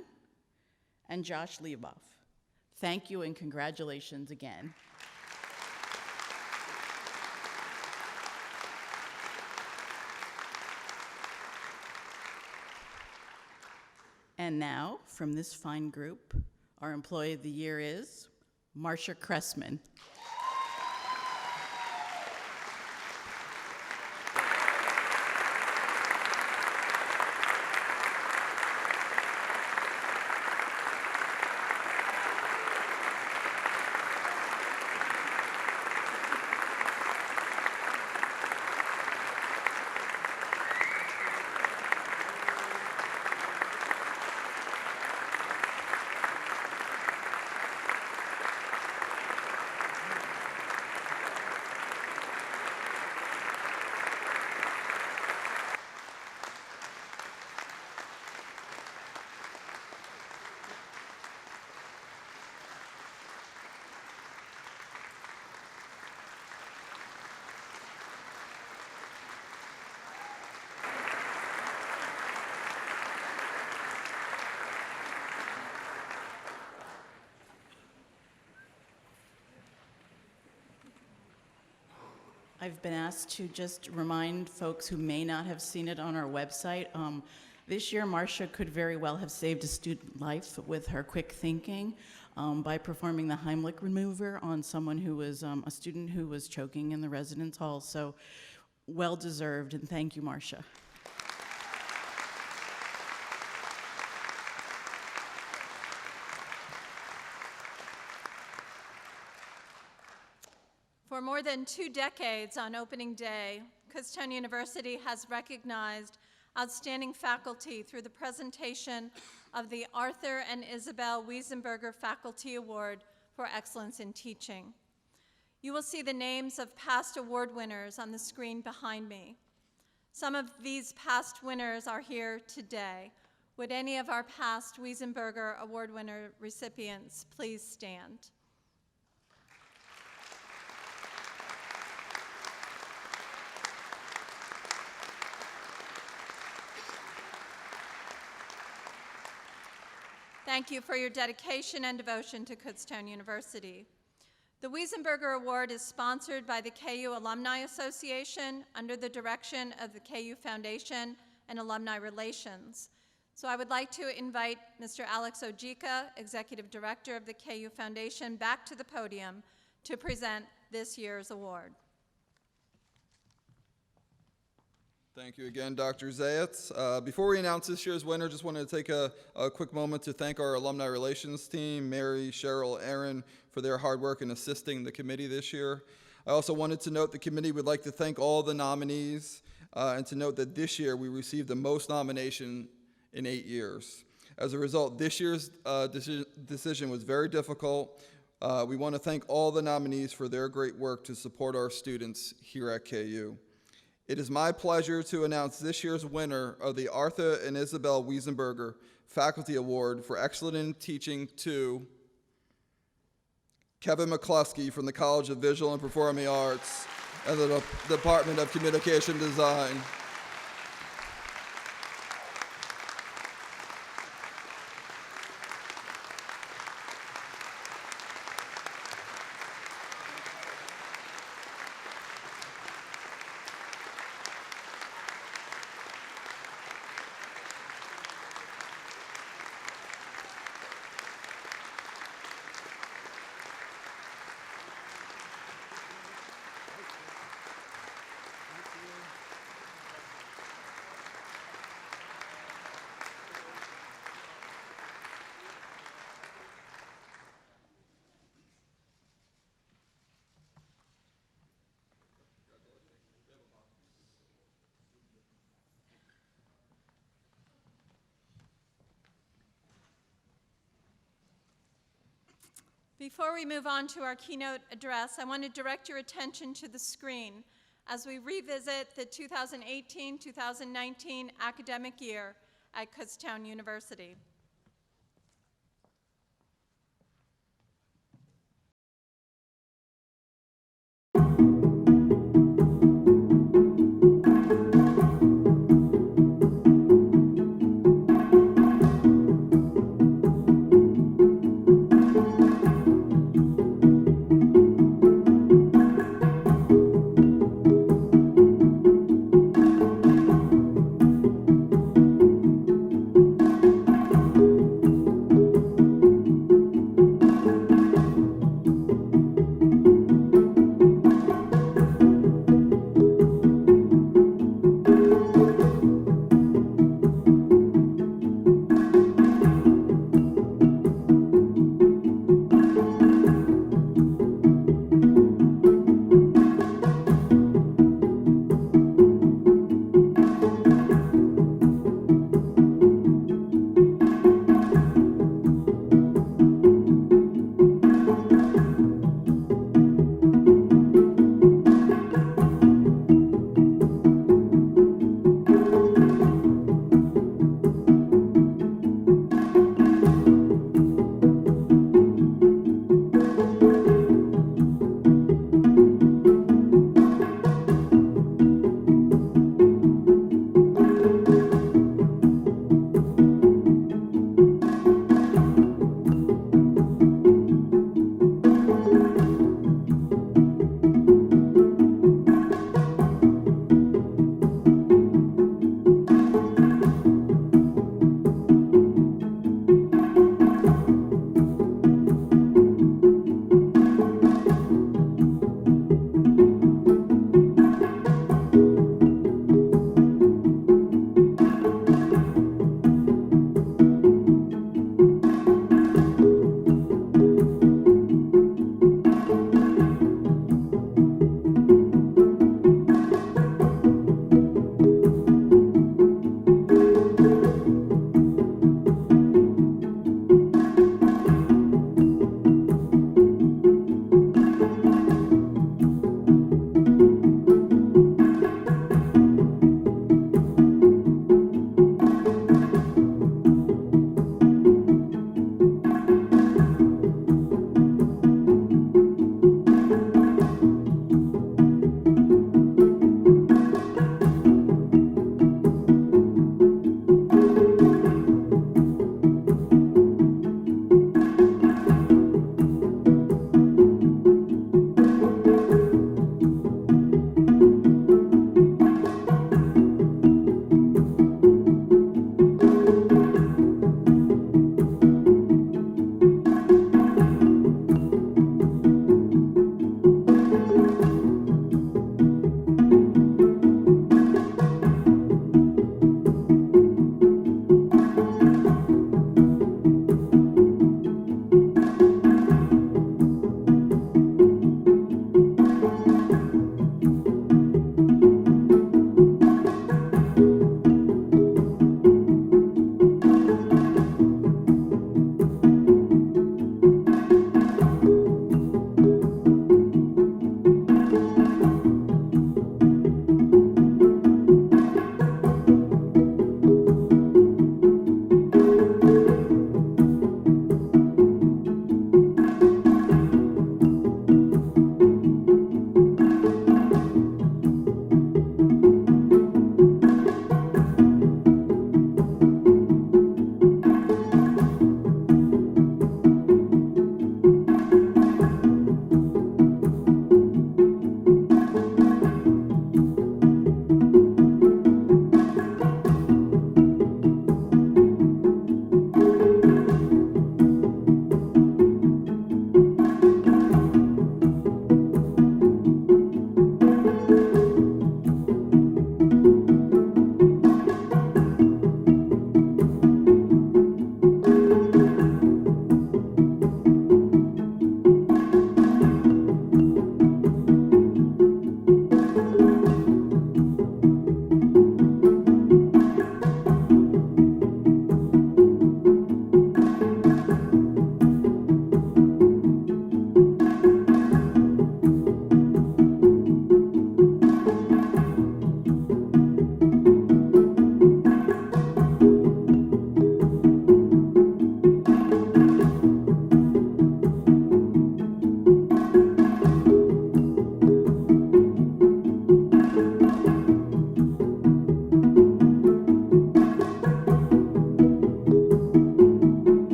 and Josh Lieboff. Thank you and congratulations again. And now, from this fine group, our Employee of the Year is Marcia Cressman. I've been asked to just remind folks who may not have seen it on our website. This year, Marcia could very well have saved a student life with her quick thinking by performing the Heimlich maneuver on someone who was a student who was choking in the residence hall. So well deserved, and thank you, Marcia. For more than 2 decades on opening day, Kutztown University has recognized outstanding faculty through the presentation of the Arthur and Isabel Wiesenberger Faculty Award for Excellence in Teaching. You will see the names of past award winners on the screen behind me. Some of these past winners are here today. Would any of our past Wiesenberger Award winner recipients please stand? Thank you for your dedication and devotion to Kutztown University. The Wiesenberger Award is sponsored by the KU Alumni Association under the direction of the KU Foundation and Alumni Relations. So I would like to invite Mr. Alex Ojika, Executive Director of the KU Foundation, back to the podium to present this year's award. Thank you again, Dr. Zayats. Before we announce this year's winner, just wanted to take a quick moment to thank our alumni relations team, Mary, Cheryl, Aaron, for their hard work in assisting the committee this year. I also wanted to note the committee would like to thank all the nominees and to note that this year we received the most nomination in 8 years. As a result, this year's decision was very difficult. We want to thank all the nominees for their great work to support our students here at KU. It is my pleasure to announce this year's winner of the Arthur and Isabel Wiesenberger Faculty Award for Excellence in Teaching to Kevin McCluskey from the College of Visual and Performing Arts and the Department of Communication Design. Before we move on to our keynote address, I want to direct your attention to the screen as we revisit the 2018-2019 academic year at Kutztown University.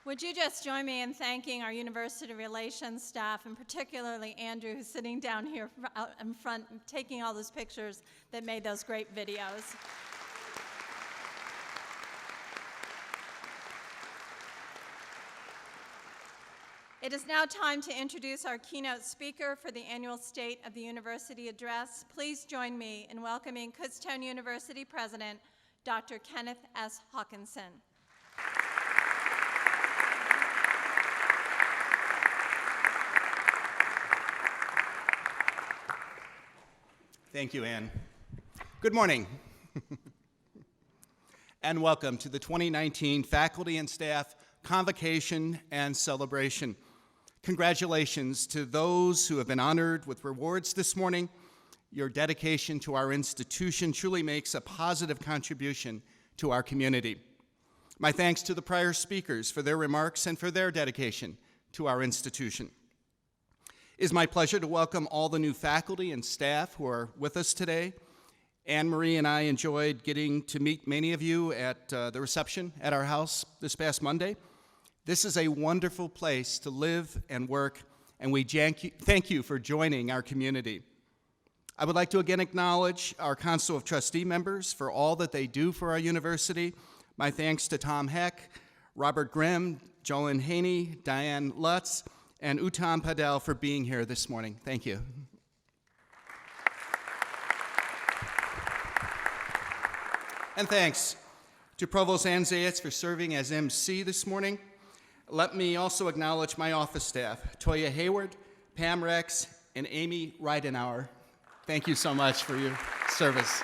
Would you just join me in thanking our university relations staff, and particularly Andrew, who's sitting down here out in front taking all those pictures that made those great videos. It is now time to introduce our keynote speaker for the annual State of the University Address. Please join me in welcoming Kutztown University President, Dr. Kenneth S. Hawkinson. Thank you, Ann. Good morning, and welcome to the 2019 Faculty and Staff Convocation and Celebration. Congratulations to those who have been honored with rewards this morning. Your dedication to our institution truly makes a positive contribution to our community. My thanks to the prior speakers for their remarks and for their dedication to our institution. It is my pleasure to welcome all the new faculty and staff who are with us today. Anne Marie and I enjoyed getting to meet many of you at the reception at our house this past Monday. This is a wonderful place to live and work, and we thank you for joining our community. I would like to again acknowledge our Council of Trustee members for all that they do for our university. My thanks to Tom Heck, Robert Grimm, Jolyn Haney, Diane Lutz, and Uttam Padel for being here this morning. Thank you. And thanks to Provost Ann Zayats for serving as MC this morning. Let me also acknowledge my office staff, Toya Hayward, Pam Rex, and Amy Reidenauer. Thank you so much for your service.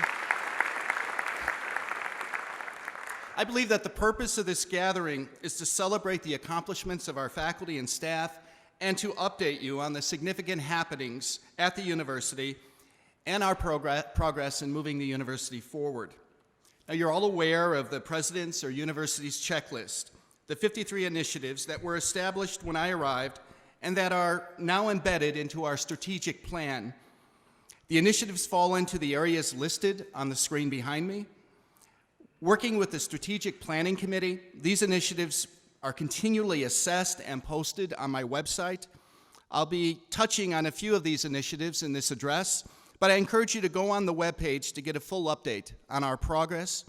I believe that the purpose of this gathering is to celebrate the accomplishments of our faculty and staff and to update you on the significant happenings at the university and our progress in moving the university forward. Now, you're all aware of the president's or university's checklist, the 53 initiatives that were established when I arrived and that are now embedded into our strategic plan. The initiatives fall into the areas listed on the screen behind me. Working with the Strategic Planning Committee, these initiatives are continually assessed and posted on my website. I'll be touching on a few of these initiatives in this address, but I encourage you to go on the webpage to get a full update on our progress.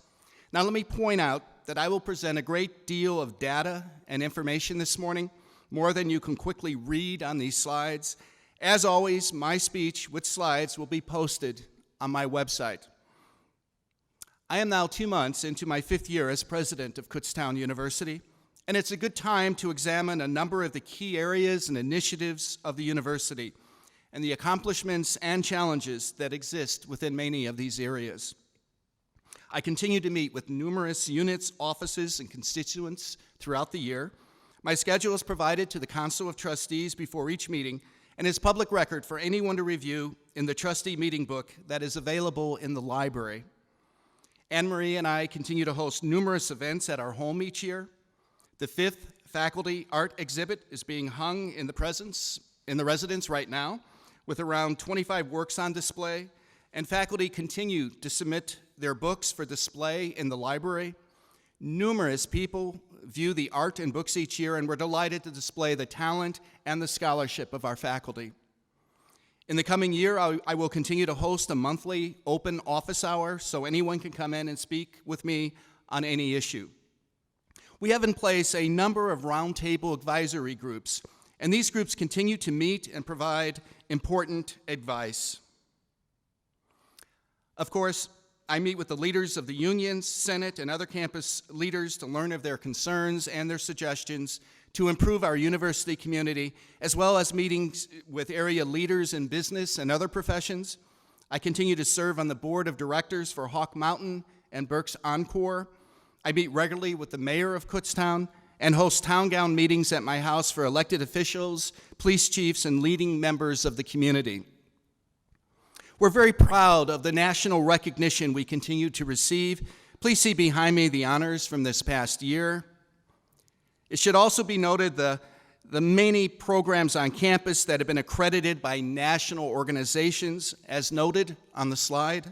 Now, let me point out that I will present a great deal of data and information this morning, more than you can quickly read on these slides. As always, my speech with slides will be posted on my website. I am now 2 months into my 5th year as president of Kutztown University, and it's a good time to examine a number of the key areas and initiatives of the university and the accomplishments and challenges that exist within many of these areas. I continue to meet with numerous units, offices, and constituents throughout the year. My schedule is provided to the Council of Trustees before each meeting and is public record for anyone to review in the trustee meeting book that is available in the library. Anne Marie and I continue to host numerous events at our home each year. The 5th faculty art exhibit is being hung in the residence right now, with around 25 works on display, and faculty continue to submit their books for display in the library. Numerous people view the art and books each year, and we're delighted to display the talent and the scholarship of our faculty. In the coming year, I will continue to host a monthly open office hour so anyone can come in and speak with me on any issue. We have in place a number of roundtable advisory groups, and these groups continue to meet and provide important advice. Of course, I meet with the leaders of the unions, Senate, and other campus leaders to learn of their concerns and their suggestions to improve our university community, as well as meetings with area leaders in business and other professions. I continue to serve on the board of directors for Hawk Mountain and Berks Encore. I meet regularly with the mayor of Kutztown and host town gown meetings at my house for elected officials, police chiefs, and leading members of the community. We're very proud of the national recognition we continue to receive. Please see behind me the honors from this past year. It should also be noted the many programs on campus that have been accredited by national organizations, as noted on the slide.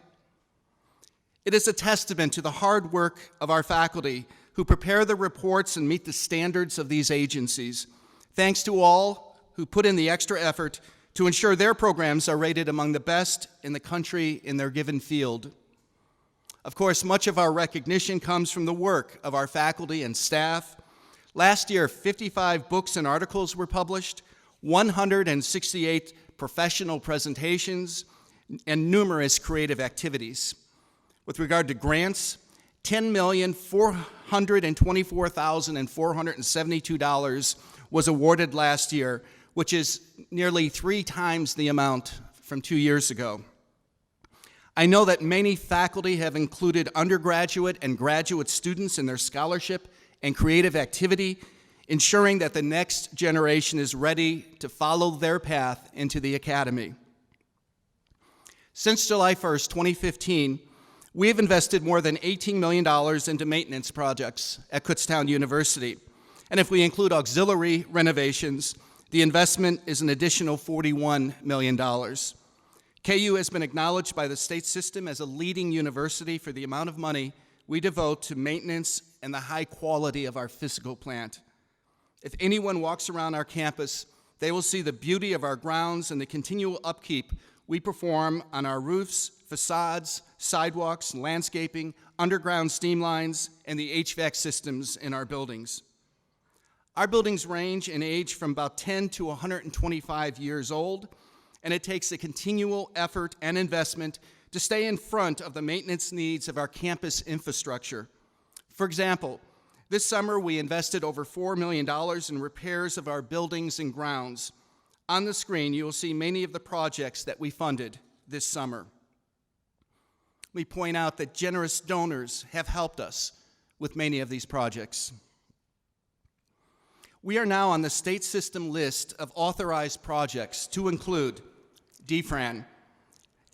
It is a testament to the hard work of our faculty, who prepare the reports and meet the standards of these agencies. Thanks to all who put in the extra effort to ensure their programs are rated among the best in the country in their given field. Of course, much of our recognition comes from the work of our faculty and staff. Last year, 55 books and articles were published, 168 professional presentations, and numerous creative activities. With regard to grants, $10,424,472 was awarded last year, which is nearly 3 times the amount from 2 years ago. I know that many faculty have included undergraduate and graduate students in their scholarship and creative activity, ensuring that the next generation is ready to follow their path into the academy. Since July 1st, 2015, we have invested more than $18 million into maintenance projects at Kutztown University. And if we include auxiliary renovations, the investment is an additional $41 million. KU has been acknowledged by the state system as a leading university for the amount of money we devote to maintenance and the high quality of our physical plant. If anyone walks around our campus, they will see the beauty of our grounds and the continual upkeep we perform on our roofs, facades, sidewalks, landscaping, underground steam lines, and the HVAC systems in our buildings. Our buildings range in age from about 10 to 125 years old, and it takes a continual effort and investment to stay in front of the maintenance needs of our campus infrastructure. For example, this summer we invested over $4 million in repairs of our buildings and grounds. On the screen, you will see many of the projects that we funded this summer. We point out that generous donors have helped us with many of these projects. We are now on the state system list of authorized projects to include DFRAN.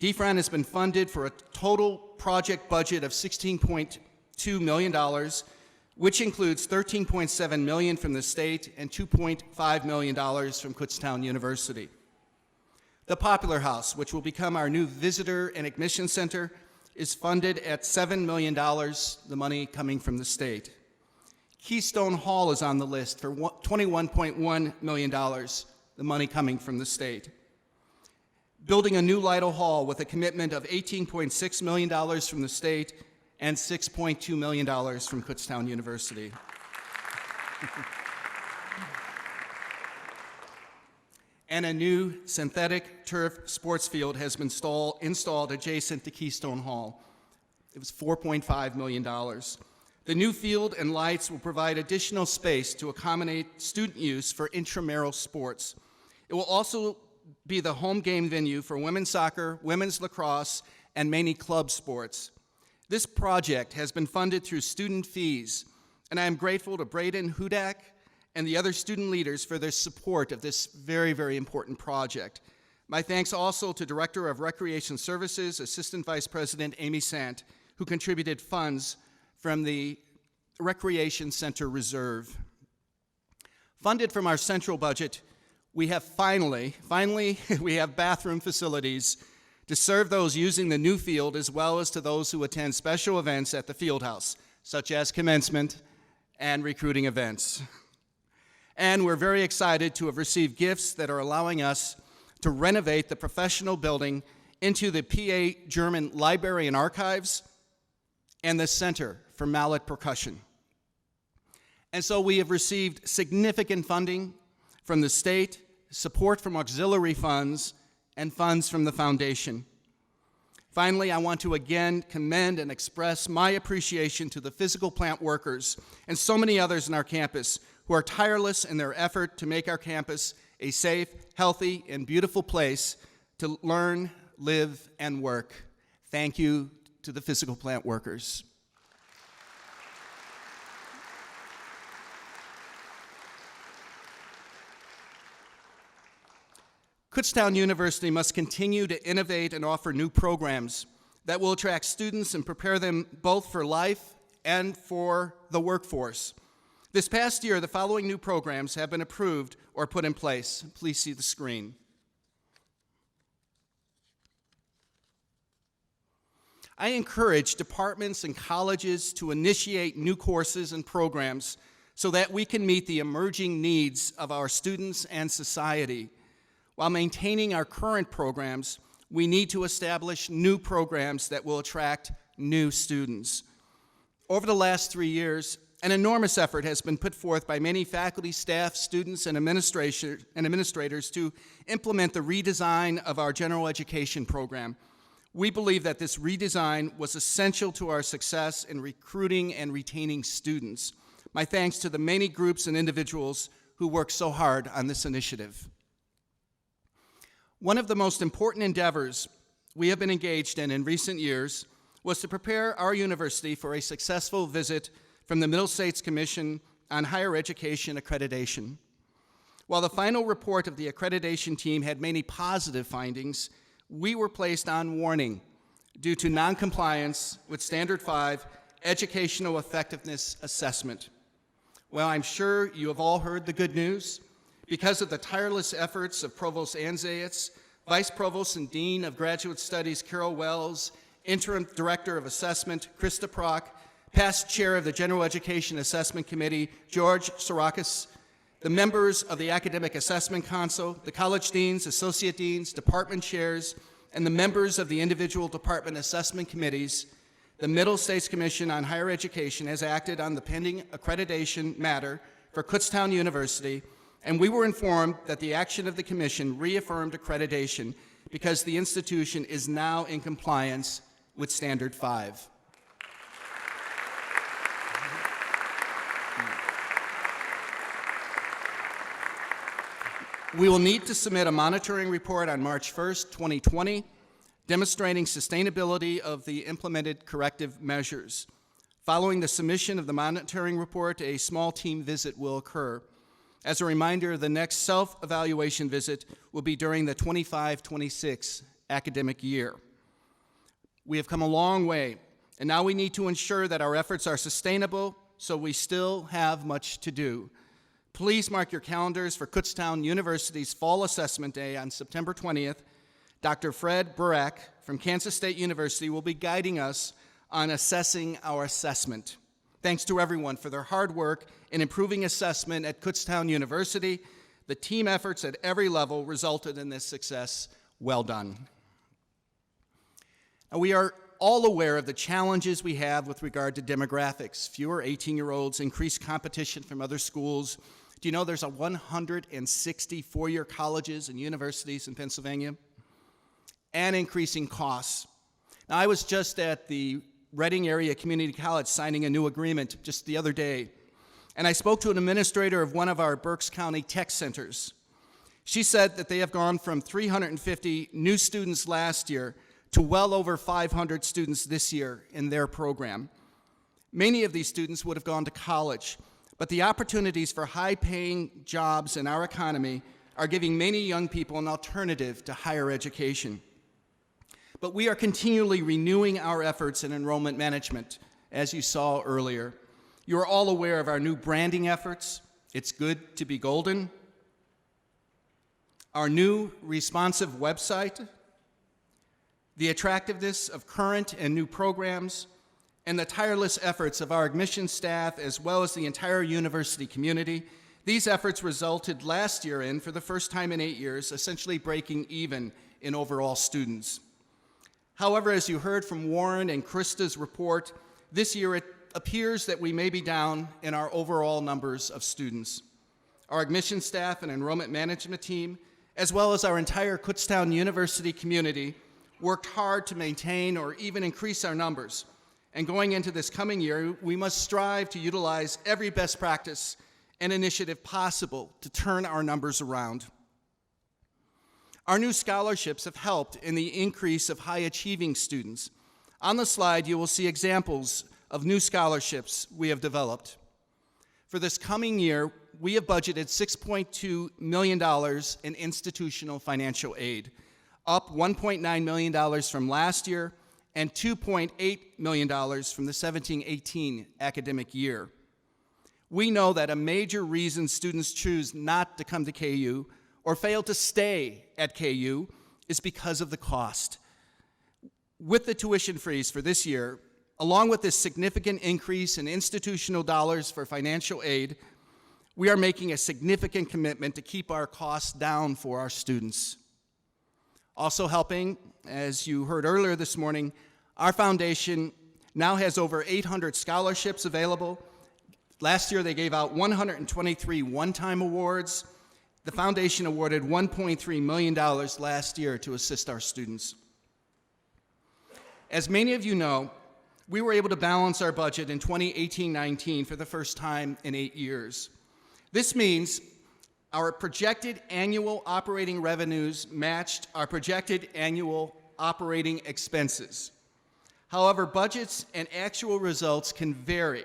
DFRAN has been funded for a total project budget of $16.2 million, which includes $13.7 million from the state and $2.5 million from Kutztown University. The Popular House, which will become our new visitor and admission center, is funded at $7 million, the money coming from the state. Keystone Hall is on the list for $21.1 million, the money coming from the state. Building a new Lytle Hall with a commitment of $18.6 million from the state and $6.2 million from Kutztown University. And a new synthetic turf sports field has been installed adjacent to Keystone Hall. It was $4.5 million. The new field and lights will provide additional space to accommodate student use for intramural sports. It will also be the home game venue for women's soccer, women's lacrosse, and many club sports. This project has been funded through student fees, and I am grateful to Braden Hudak and the other student leaders for their support of this very, very important project. My thanks also to Director of Recreation Services, Assistant Vice President Amy Sant, who contributed funds from the Recreation Center Reserve. Funded from our central budget, we have finally, we have bathroom facilities to serve those using the new field as well as to those who attend special events at the field house, such as commencement and recruiting events. And we're very excited to have received gifts that are allowing us to renovate the professional building into the PA German Library and Archives and the Center for Mallet Percussion. And so we have received significant funding from the state, support from auxiliary funds, and funds from the foundation. Finally, I want to again commend and express my appreciation to the physical plant workers and so many others in our campus who are tireless in their effort to make our campus a safe, healthy, and beautiful place to learn, live, and work. Thank you to the physical plant workers. Kutztown University must continue to innovate and offer new programs that will attract students and prepare them both for life and for the workforce. This past year, the following new programs have been approved or put in place. Please see the screen. I encourage departments and colleges to initiate new courses and programs so that we can meet the emerging needs of our students and society. While maintaining our current programs, we need to establish new programs that will attract new students. Over the last 3 years, an enormous effort has been put forth by many faculty, staff, students, and administrators to implement the redesign of our general education program. We believe that this redesign was essential to our success in recruiting and retaining students. My thanks to the many groups and individuals who worked so hard on this initiative. One of the most important endeavors we have been engaged in recent years was to prepare our university for a successful visit from the Middle States Commission on Higher Education Accreditation. While the final report of the accreditation team had many positive findings, we were placed on warning due to noncompliance with Standard 5 Educational Effectiveness Assessment. Well, I'm sure you have all heard the good news. Because of the tireless efforts of Provost Anzayitz, Vice Provost and Dean of Graduate Studies Carol Wells, Interim Director of Assessment Krista Prock, past Chair of the General Education Assessment Committee George Sorakis, the members of the Academic Assessment Council, the college deans, associate deans, department chairs, and the members of the individual department assessment committees, the Middle States Commission on Higher Education has acted on the pending accreditation matter for Kutztown University, and we were informed that the action of the Commission reaffirmed accreditation because the institution is now in compliance with Standard 5. We will need to submit a monitoring report on March 1st, 2020, demonstrating sustainability of the implemented corrective measures. Following the submission of the monitoring report, a small team visit will occur. As a reminder, the next self-evaluation visit will be during the 25-26 academic year. We have come a long way, and now we need to ensure that our efforts are sustainable, so we still have much to do. Please mark your calendars for Kutztown University's Fall Assessment Day on September 20th. Dr. Fred Burak from Kansas State University will be guiding us on assessing our assessment. Thanks to everyone for their hard work in improving assessment at Kutztown University. The team efforts at every level resulted in this success. Well done. Now, we are all aware of the challenges we have with regard to demographics. Fewer 18-year-olds, increased competition from other schools. Do you know there's 160 four-year colleges and universities in Pennsylvania? And increasing costs. Now, I was just at the Reading Area Community College signing a new agreement just the other day, and I spoke to an administrator of one of our Berks County tech centers. She said that they have gone from 350 new students last year to well over 500 students this year in their program. Many of these students would have gone to college, but the opportunities for high-paying jobs in our economy are giving many young people an alternative to higher education. But we are continually renewing our efforts in enrollment management, as you saw earlier. You are all aware of our new branding efforts. It's good to be golden. Our new responsive website, the attractiveness of current and new programs, and the tireless efforts of our admissions staff as well as the entire university community. These efforts resulted last year in, for the first time in 8 years, essentially breaking even in overall students. However, as you heard from Warren and Krista's report, this year it appears that we may be down in our overall numbers of students. Our admissions staff and enrollment management team, as well as our entire Kutztown University community, worked hard to maintain or even increase our numbers. And going into this coming year, we must strive to utilize every best practice and initiative possible to turn our numbers around. Our new scholarships have helped in the increase of high-achieving students. On the slide, you will see examples of new scholarships we have developed. For this coming year, we have budgeted $6.2 million in institutional financial aid, up $1.9 million from last year and $2.8 million from the 17-18 academic year. We know that a major reason students choose not to come to KU or fail to stay at KU is because of the cost. With the tuition freeze for this year, along with this significant increase in institutional dollars for financial aid, we are making a significant commitment to keep our costs down for our students. Also helping, as you heard earlier this morning, our foundation now has over 800 scholarships available. Last year they gave out 123 one-time awards. The foundation awarded $1.3 million last year to assist our students. As many of you know, we were able to balance our budget in 2018-19 for the first time in 8 years. This means our projected annual operating revenues matched our projected annual operating expenses. However, budgets and actual results can vary.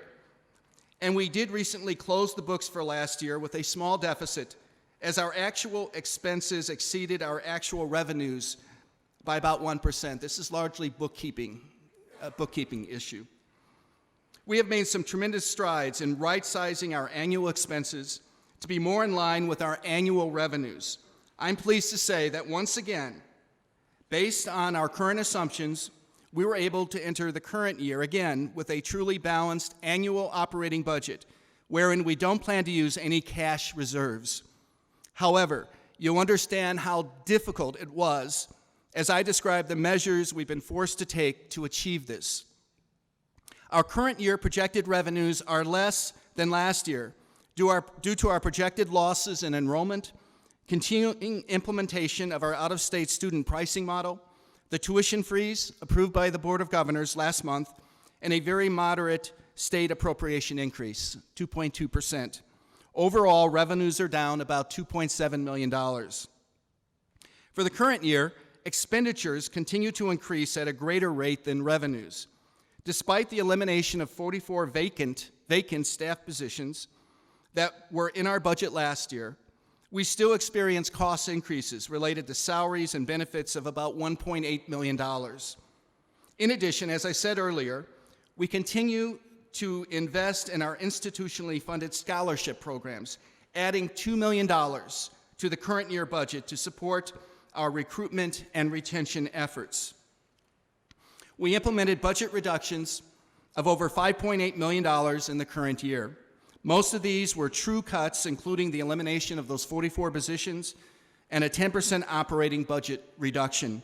And we did recently close the books for last year with a small deficit, as our actual expenses exceeded our actual revenues by about 1%. This is largely a bookkeeping issue. We have made some tremendous strides in right-sizing our annual expenses to be more in line with our annual revenues. I'm pleased to say that once again, based on our current assumptions, we were able to enter the current year again with a truly balanced annual operating budget, wherein we don't plan to use any cash reserves. However, you'll understand how difficult it was as I describe the measures we've been forced to take to achieve this. Our current year projected revenues are less than last year due to our projected losses in enrollment, continuing implementation of our out-of-state student pricing model, the tuition freeze approved by the Board of Governors last month, and a very moderate state appropriation increase, 2.2%. Overall, revenues are down about $2.7 million. For the current year, expenditures continue to increase at a greater rate than revenues. Despite the elimination of 44 vacant staff positions that were in our budget last year, we still experience cost increases related to salaries and benefits of about $1.8 million. In addition, as I said earlier, we continue to invest in our institutionally funded scholarship programs, adding $2 million to the current year budget to support our recruitment and retention efforts. We implemented budget reductions of over $5.8 million in the current year. Most of these were true cuts, including the elimination of those 44 positions and a 10% operating budget reduction.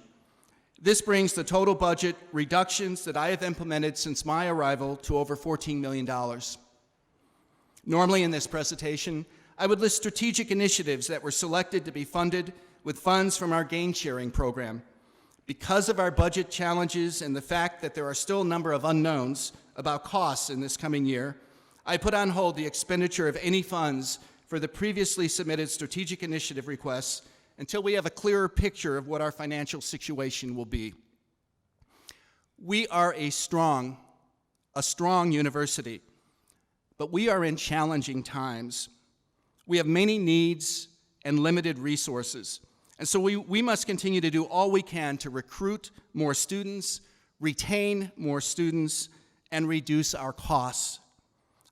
This brings the total budget reductions that I have implemented since my arrival to over $14 million. Normally in this presentation, I would list strategic initiatives that were selected to be funded with funds from our gain sharing program. Because of our budget challenges and the fact that there are still a number of unknowns about costs in this coming year, I put on hold the expenditure of any funds for the previously submitted strategic initiative requests until we have a clearer picture of what our financial situation will be. We are a strong university, but we are in challenging times. We have many needs and limited resources, and so we must continue to do all we can to recruit more students, retain more students, and reduce our costs.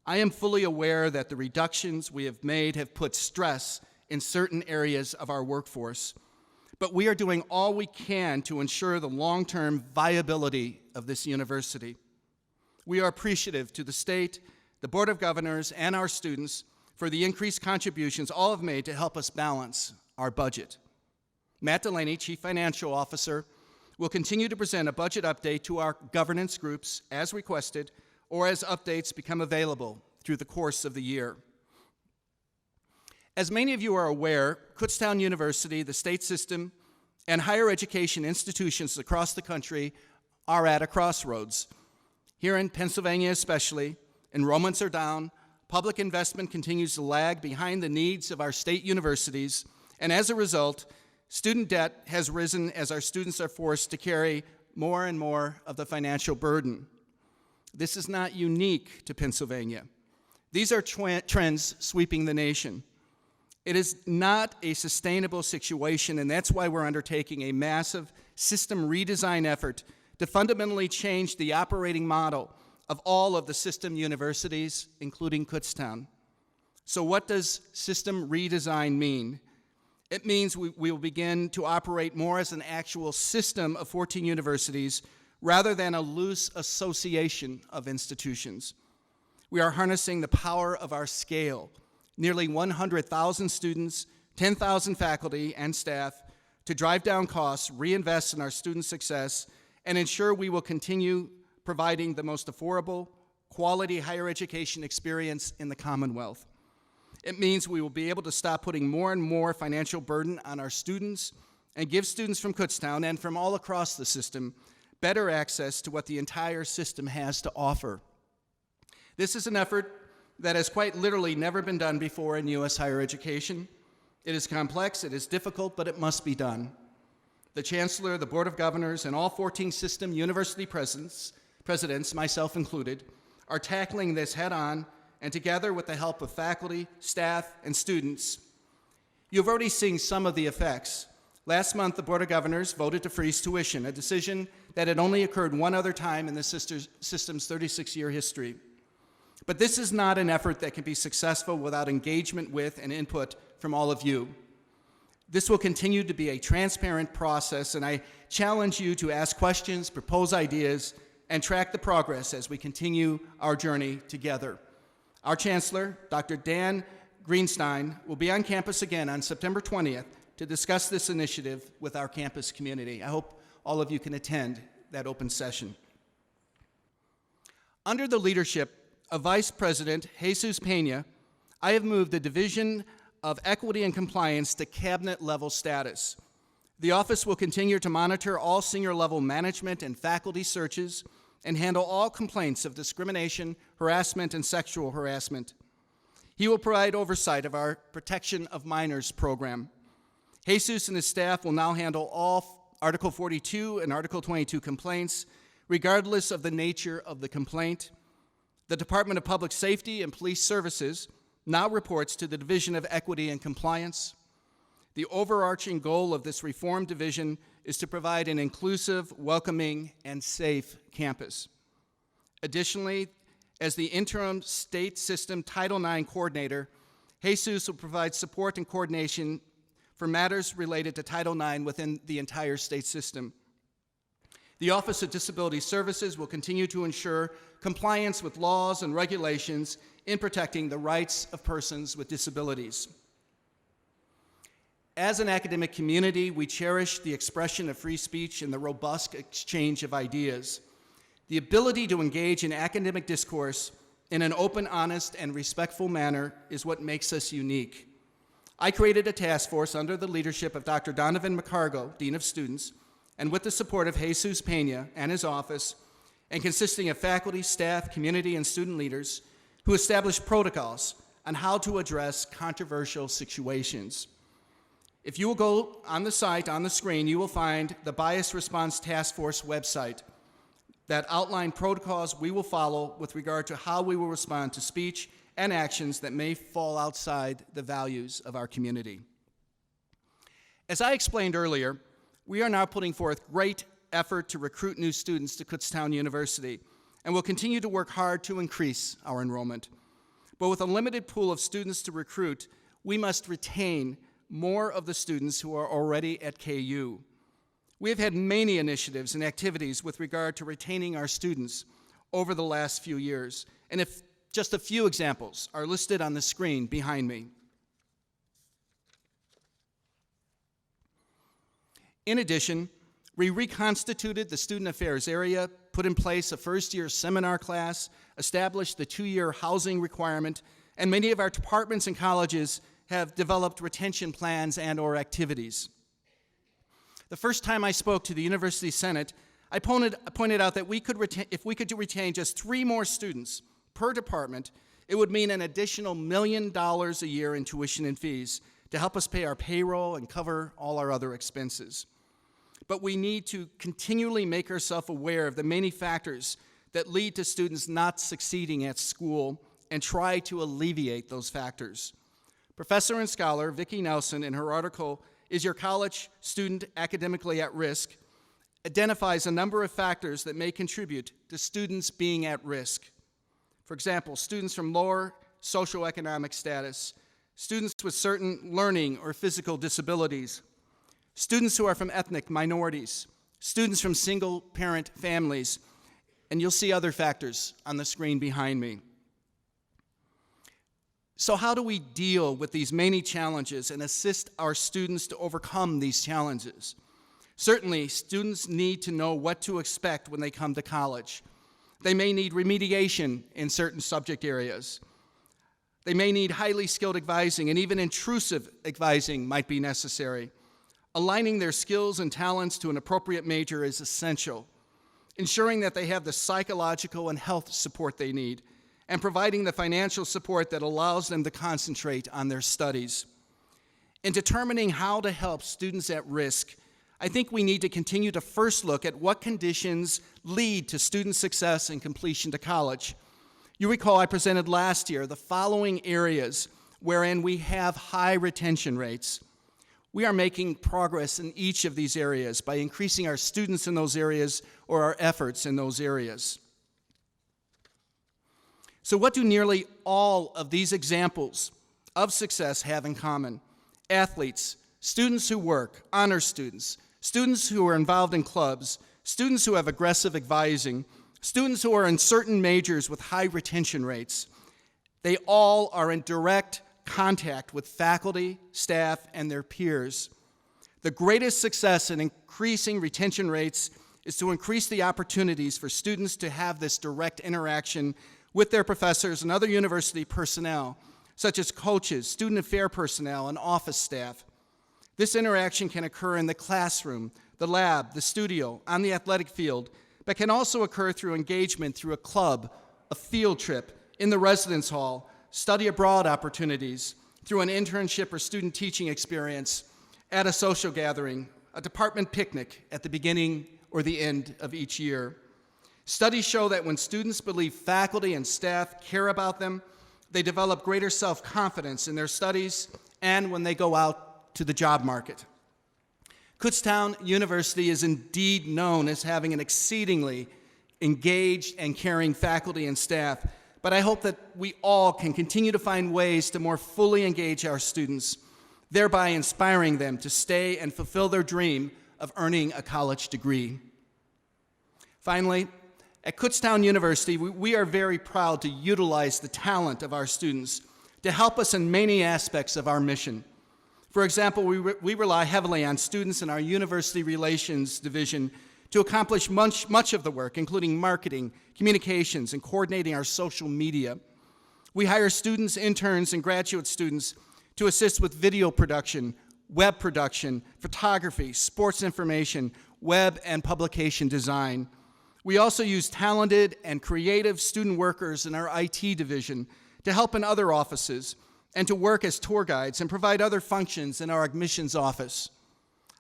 I am fully aware that the reductions we have made have put stress in certain areas of our workforce, but we are doing all we can to ensure the long-term viability of this university. We are appreciative to the state, the Board of Governors, and our students for the increased contributions all have made to help us balance our budget. Matt Delaney, Chief Financial Officer, will continue to present a budget update to our governance groups as requested or as updates become available through the course of the year. As many of you are aware, Kutztown University, the state system, and higher education institutions across the country are at a crossroads. Here in Pennsylvania especially, enrollments are down, public investment continues to lag behind the needs of our state universities, and as a result, student debt has risen as our students are forced to carry more and more of the financial burden. This is not unique to Pennsylvania. These are trends sweeping the nation. It is not a sustainable situation, and that's why we're undertaking a massive system redesign effort to fundamentally change the operating model of all of the system universities, including Kutztown. So what does system redesign mean? It means we will begin to operate more as an actual system of 14 universities rather than a loose association of institutions. We are harnessing the power of our scale, nearly 100,000 students, 10,000 faculty and staff, to drive down costs, reinvest in our student success, and ensure we will continue providing the most affordable, quality higher education experience in the Commonwealth. It means we will be able to stop putting more and more financial burden on our students and give students from Kutztown and from all across the system better access to what the entire system has to offer. This is an effort that has quite literally never been done before in U.S. higher education. It is complex, it is difficult, but it must be done. The Chancellor, the Board of Governors, and all 14 system university presidents, myself included, are tackling this head-on, and together with the help of faculty, staff, and students, you've already seen some of the effects. Last month, the Board of Governors voted to freeze tuition, a decision that had only occurred one other time in the system's 36-year history. But this is not an effort that can be successful without engagement with and input from all of you. This will continue to be a transparent process, and I challenge you to ask questions, propose ideas, and track the progress as we continue our journey together. Our Chancellor, Dr. Dan Greenstein, will be on campus again on September 20th to discuss this initiative with our campus community. I hope all of you can attend that open session. Under the leadership of Vice President Jesus Pena, I have moved the Division of Equity and Compliance to cabinet-level status. The office will continue to monitor all senior-level management and faculty searches and handle all complaints of discrimination, harassment, and sexual harassment. He will provide oversight of our Protection of Minors program. Jesus and his staff will now handle all Article 42 and Article 22 complaints, regardless of the nature of the complaint. The Department of Public Safety and Police Services now reports to the Division of Equity and Compliance. The overarching goal of this reform division is to provide an inclusive, welcoming, and safe campus. Additionally, as the interim state system Title IX coordinator, Jesus will provide support and coordination for matters related to Title IX within the entire state system. The Office of Disability Services will continue to ensure compliance with laws and regulations in protecting the rights of persons with disabilities. As an academic community, we cherish the expression of free speech and the robust exchange of ideas. The ability to engage in academic discourse in an open, honest, and respectful manner is what makes us unique. I created a task force under the leadership of Dr. Donovan McCargo, Dean of Students, and with the support of Jesus Pena and his office, and consisting of faculty, staff, community, and student leaders, who established protocols on how to address controversial situations. If you will go on the site, on the screen, you will find the Bias Response Task Force website that outline protocols we will follow with regard to how we will respond to speech and actions that may fall outside the values of our community. As I explained earlier, we are now putting forth great effort to recruit new students to Kutztown University, and will continue to work hard to increase our enrollment. But with a limited pool of students to recruit, we must retain more of the students who are already at KU. We have had many initiatives and activities with regard to retaining our students over the last few years, and if just a few examples are listed on the screen behind me. In addition, we reconstituted the student affairs area, put in place a first-year seminar class, established the 2-year housing requirement, and many of our departments and colleges have developed retention plans and/or activities. The first time I spoke to the University Senate, I pointed out that if we could retain just 3 more students per department, it would mean an additional $1 million a year in tuition and fees to help us pay our payroll and cover all our other expenses. But we need to continually make ourselves aware of the many factors that lead to students not succeeding at school and try to alleviate those factors. Professor and scholar Vicki Nelson, in her article, "Is Your College Student Academically at Risk?" identifies a number of factors that may contribute to students being at risk. For example, students from lower socioeconomic status, students with certain learning or physical disabilities, students who are from ethnic minorities, students from single-parent families, and you'll see other factors on the screen behind me. So how do we deal with these many challenges and assist our students to overcome these challenges? Certainly, students need to know what to expect when they come to college. They may need remediation in certain subject areas. They may need highly skilled advising, and even intrusive advising might be necessary. Aligning their skills and talents to an appropriate major is essential. Ensuring that they have the psychological and health support they need, and providing the financial support that allows them to concentrate on their studies. In determining how to help students at risk, I think we need to continue to first look at what conditions lead to student success and completion to college. You recall I presented last year the following areas wherein we have high retention rates. We are making progress in each of these areas by increasing our students in those areas or our efforts in those areas. So what do nearly all of these examples of success have in common? Athletes, students who work, honor students, students who are involved in clubs, students who have aggressive advising, students who are in certain majors with high retention rates. They all are in direct contact with faculty, staff, and their peers. The greatest success in increasing retention rates is to increase the opportunities for students to have this direct interaction with their professors and other university personnel, such as coaches, student affair personnel, and office staff. This interaction can occur in the classroom, the lab, the studio, on the athletic field, but can also occur through engagement through a club, a field trip, in the residence hall, study abroad opportunities, through an internship or student teaching experience, at a social gathering, a department picnic at the beginning or the end of each year. Studies show that when students believe faculty and staff care about them, they develop greater self-confidence in their studies and when they go out to the job market. Kutztown University is indeed known as having an exceedingly engaged and caring faculty and staff, but I hope that we all can continue to find ways to more fully engage our students, thereby inspiring them to stay and fulfill their dream of earning a college degree. Finally, at Kutztown University, we are very proud to utilize the talent of our students to help us in many aspects of our mission. For example, we rely heavily on students in our University Relations Division to accomplish much of the work, including marketing, communications, and coordinating our social media. We hire students, interns, and graduate students to assist with video production, web production, photography, sports information, web and publication design. We also use talented and creative student workers in our IT division to help in other offices and to work as tour guides and provide other functions in our admissions office.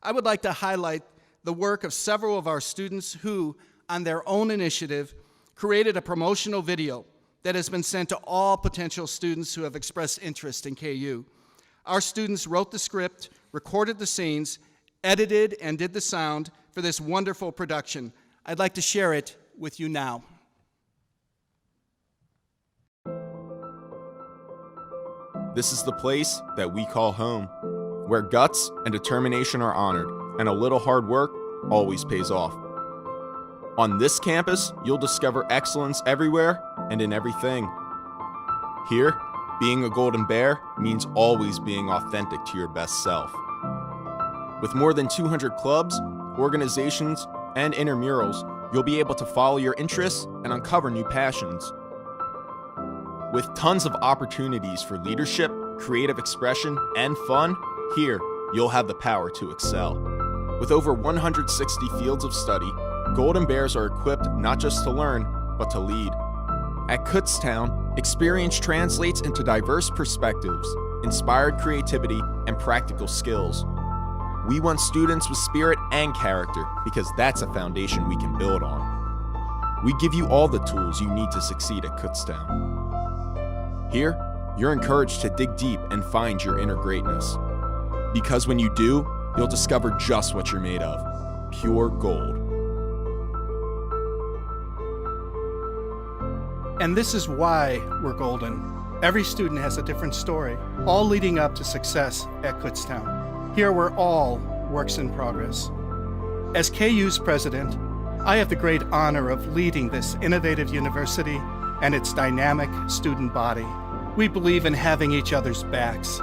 I would like to highlight the work of several of our students who, on their own initiative, created a promotional video that has been sent to all potential students who have expressed interest in KU. Our students wrote the script, recorded the scenes, edited and did the sound for this wonderful production. I'd like to share it with you now. This is the place that we call home, where guts and determination are honored, and a little hard work always pays off. On this campus, you'll discover excellence everywhere and in everything. Here, being a Golden Bear means always being authentic to your best self. With more than 200 clubs, organizations, and intramurals, you'll be able to follow your interests and uncover new passions. With tons of opportunities for leadership, creative expression, and fun, here, you'll have the power to excel. With over 160 fields of study, Golden Bears are equipped not just to learn, but to lead. At Kutztown, experience translates into diverse perspectives, inspired creativity, and practical skills. We want students with spirit and character because that's a foundation we can build on. We give you all the tools you need to succeed at Kutztown. Here, you're encouraged to dig deep and find your inner greatness. Because when you do, you'll discover just what you're made of: pure gold. And this is why we're golden. Every student has a different story, all leading up to success at Kutztown. Here we're all works in progress. As KU's president, I have the great honor of leading this innovative university and its dynamic student body. We believe in having each other's backs.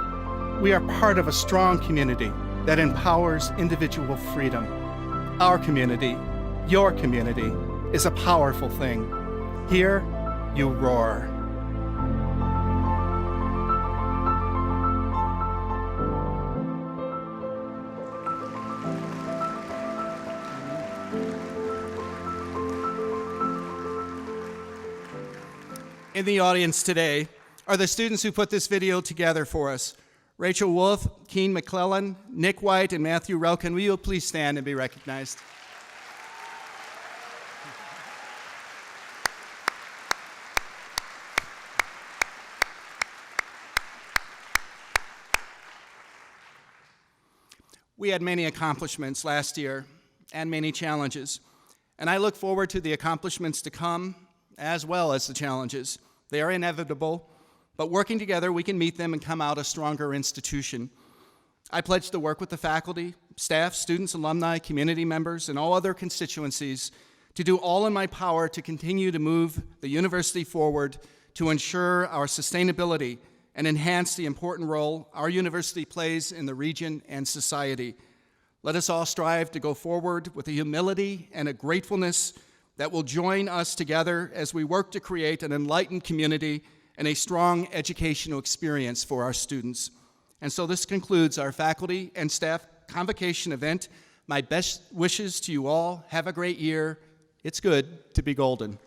We are part of a strong community that empowers individual freedom. Our community, your community, is a powerful thing. Here, you roar. In the audience today are the students who put this video together for us. Rachel Wolf, Keen McClellan, Nick White, and Matthew Relkin. Will you please stand and be recognized? We had many accomplishments last year and many challenges, and I look forward to the accomplishments to come as well as the challenges. They are inevitable, but working together, we can meet them and come out a stronger institution. I pledge to work with the faculty, staff, students, alumni, community members, and all other constituencies to do all in my power to continue to move the university forward to ensure our sustainability and enhance the important role our university plays in the region and society. Let us all strive to go forward with a humility and a gratefulness that will join us together as we work to create an enlightened community and a strong educational experience for our students. And so this concludes our faculty and staff convocation event. My best wishes to you all. Have a great year. It's good to be golden.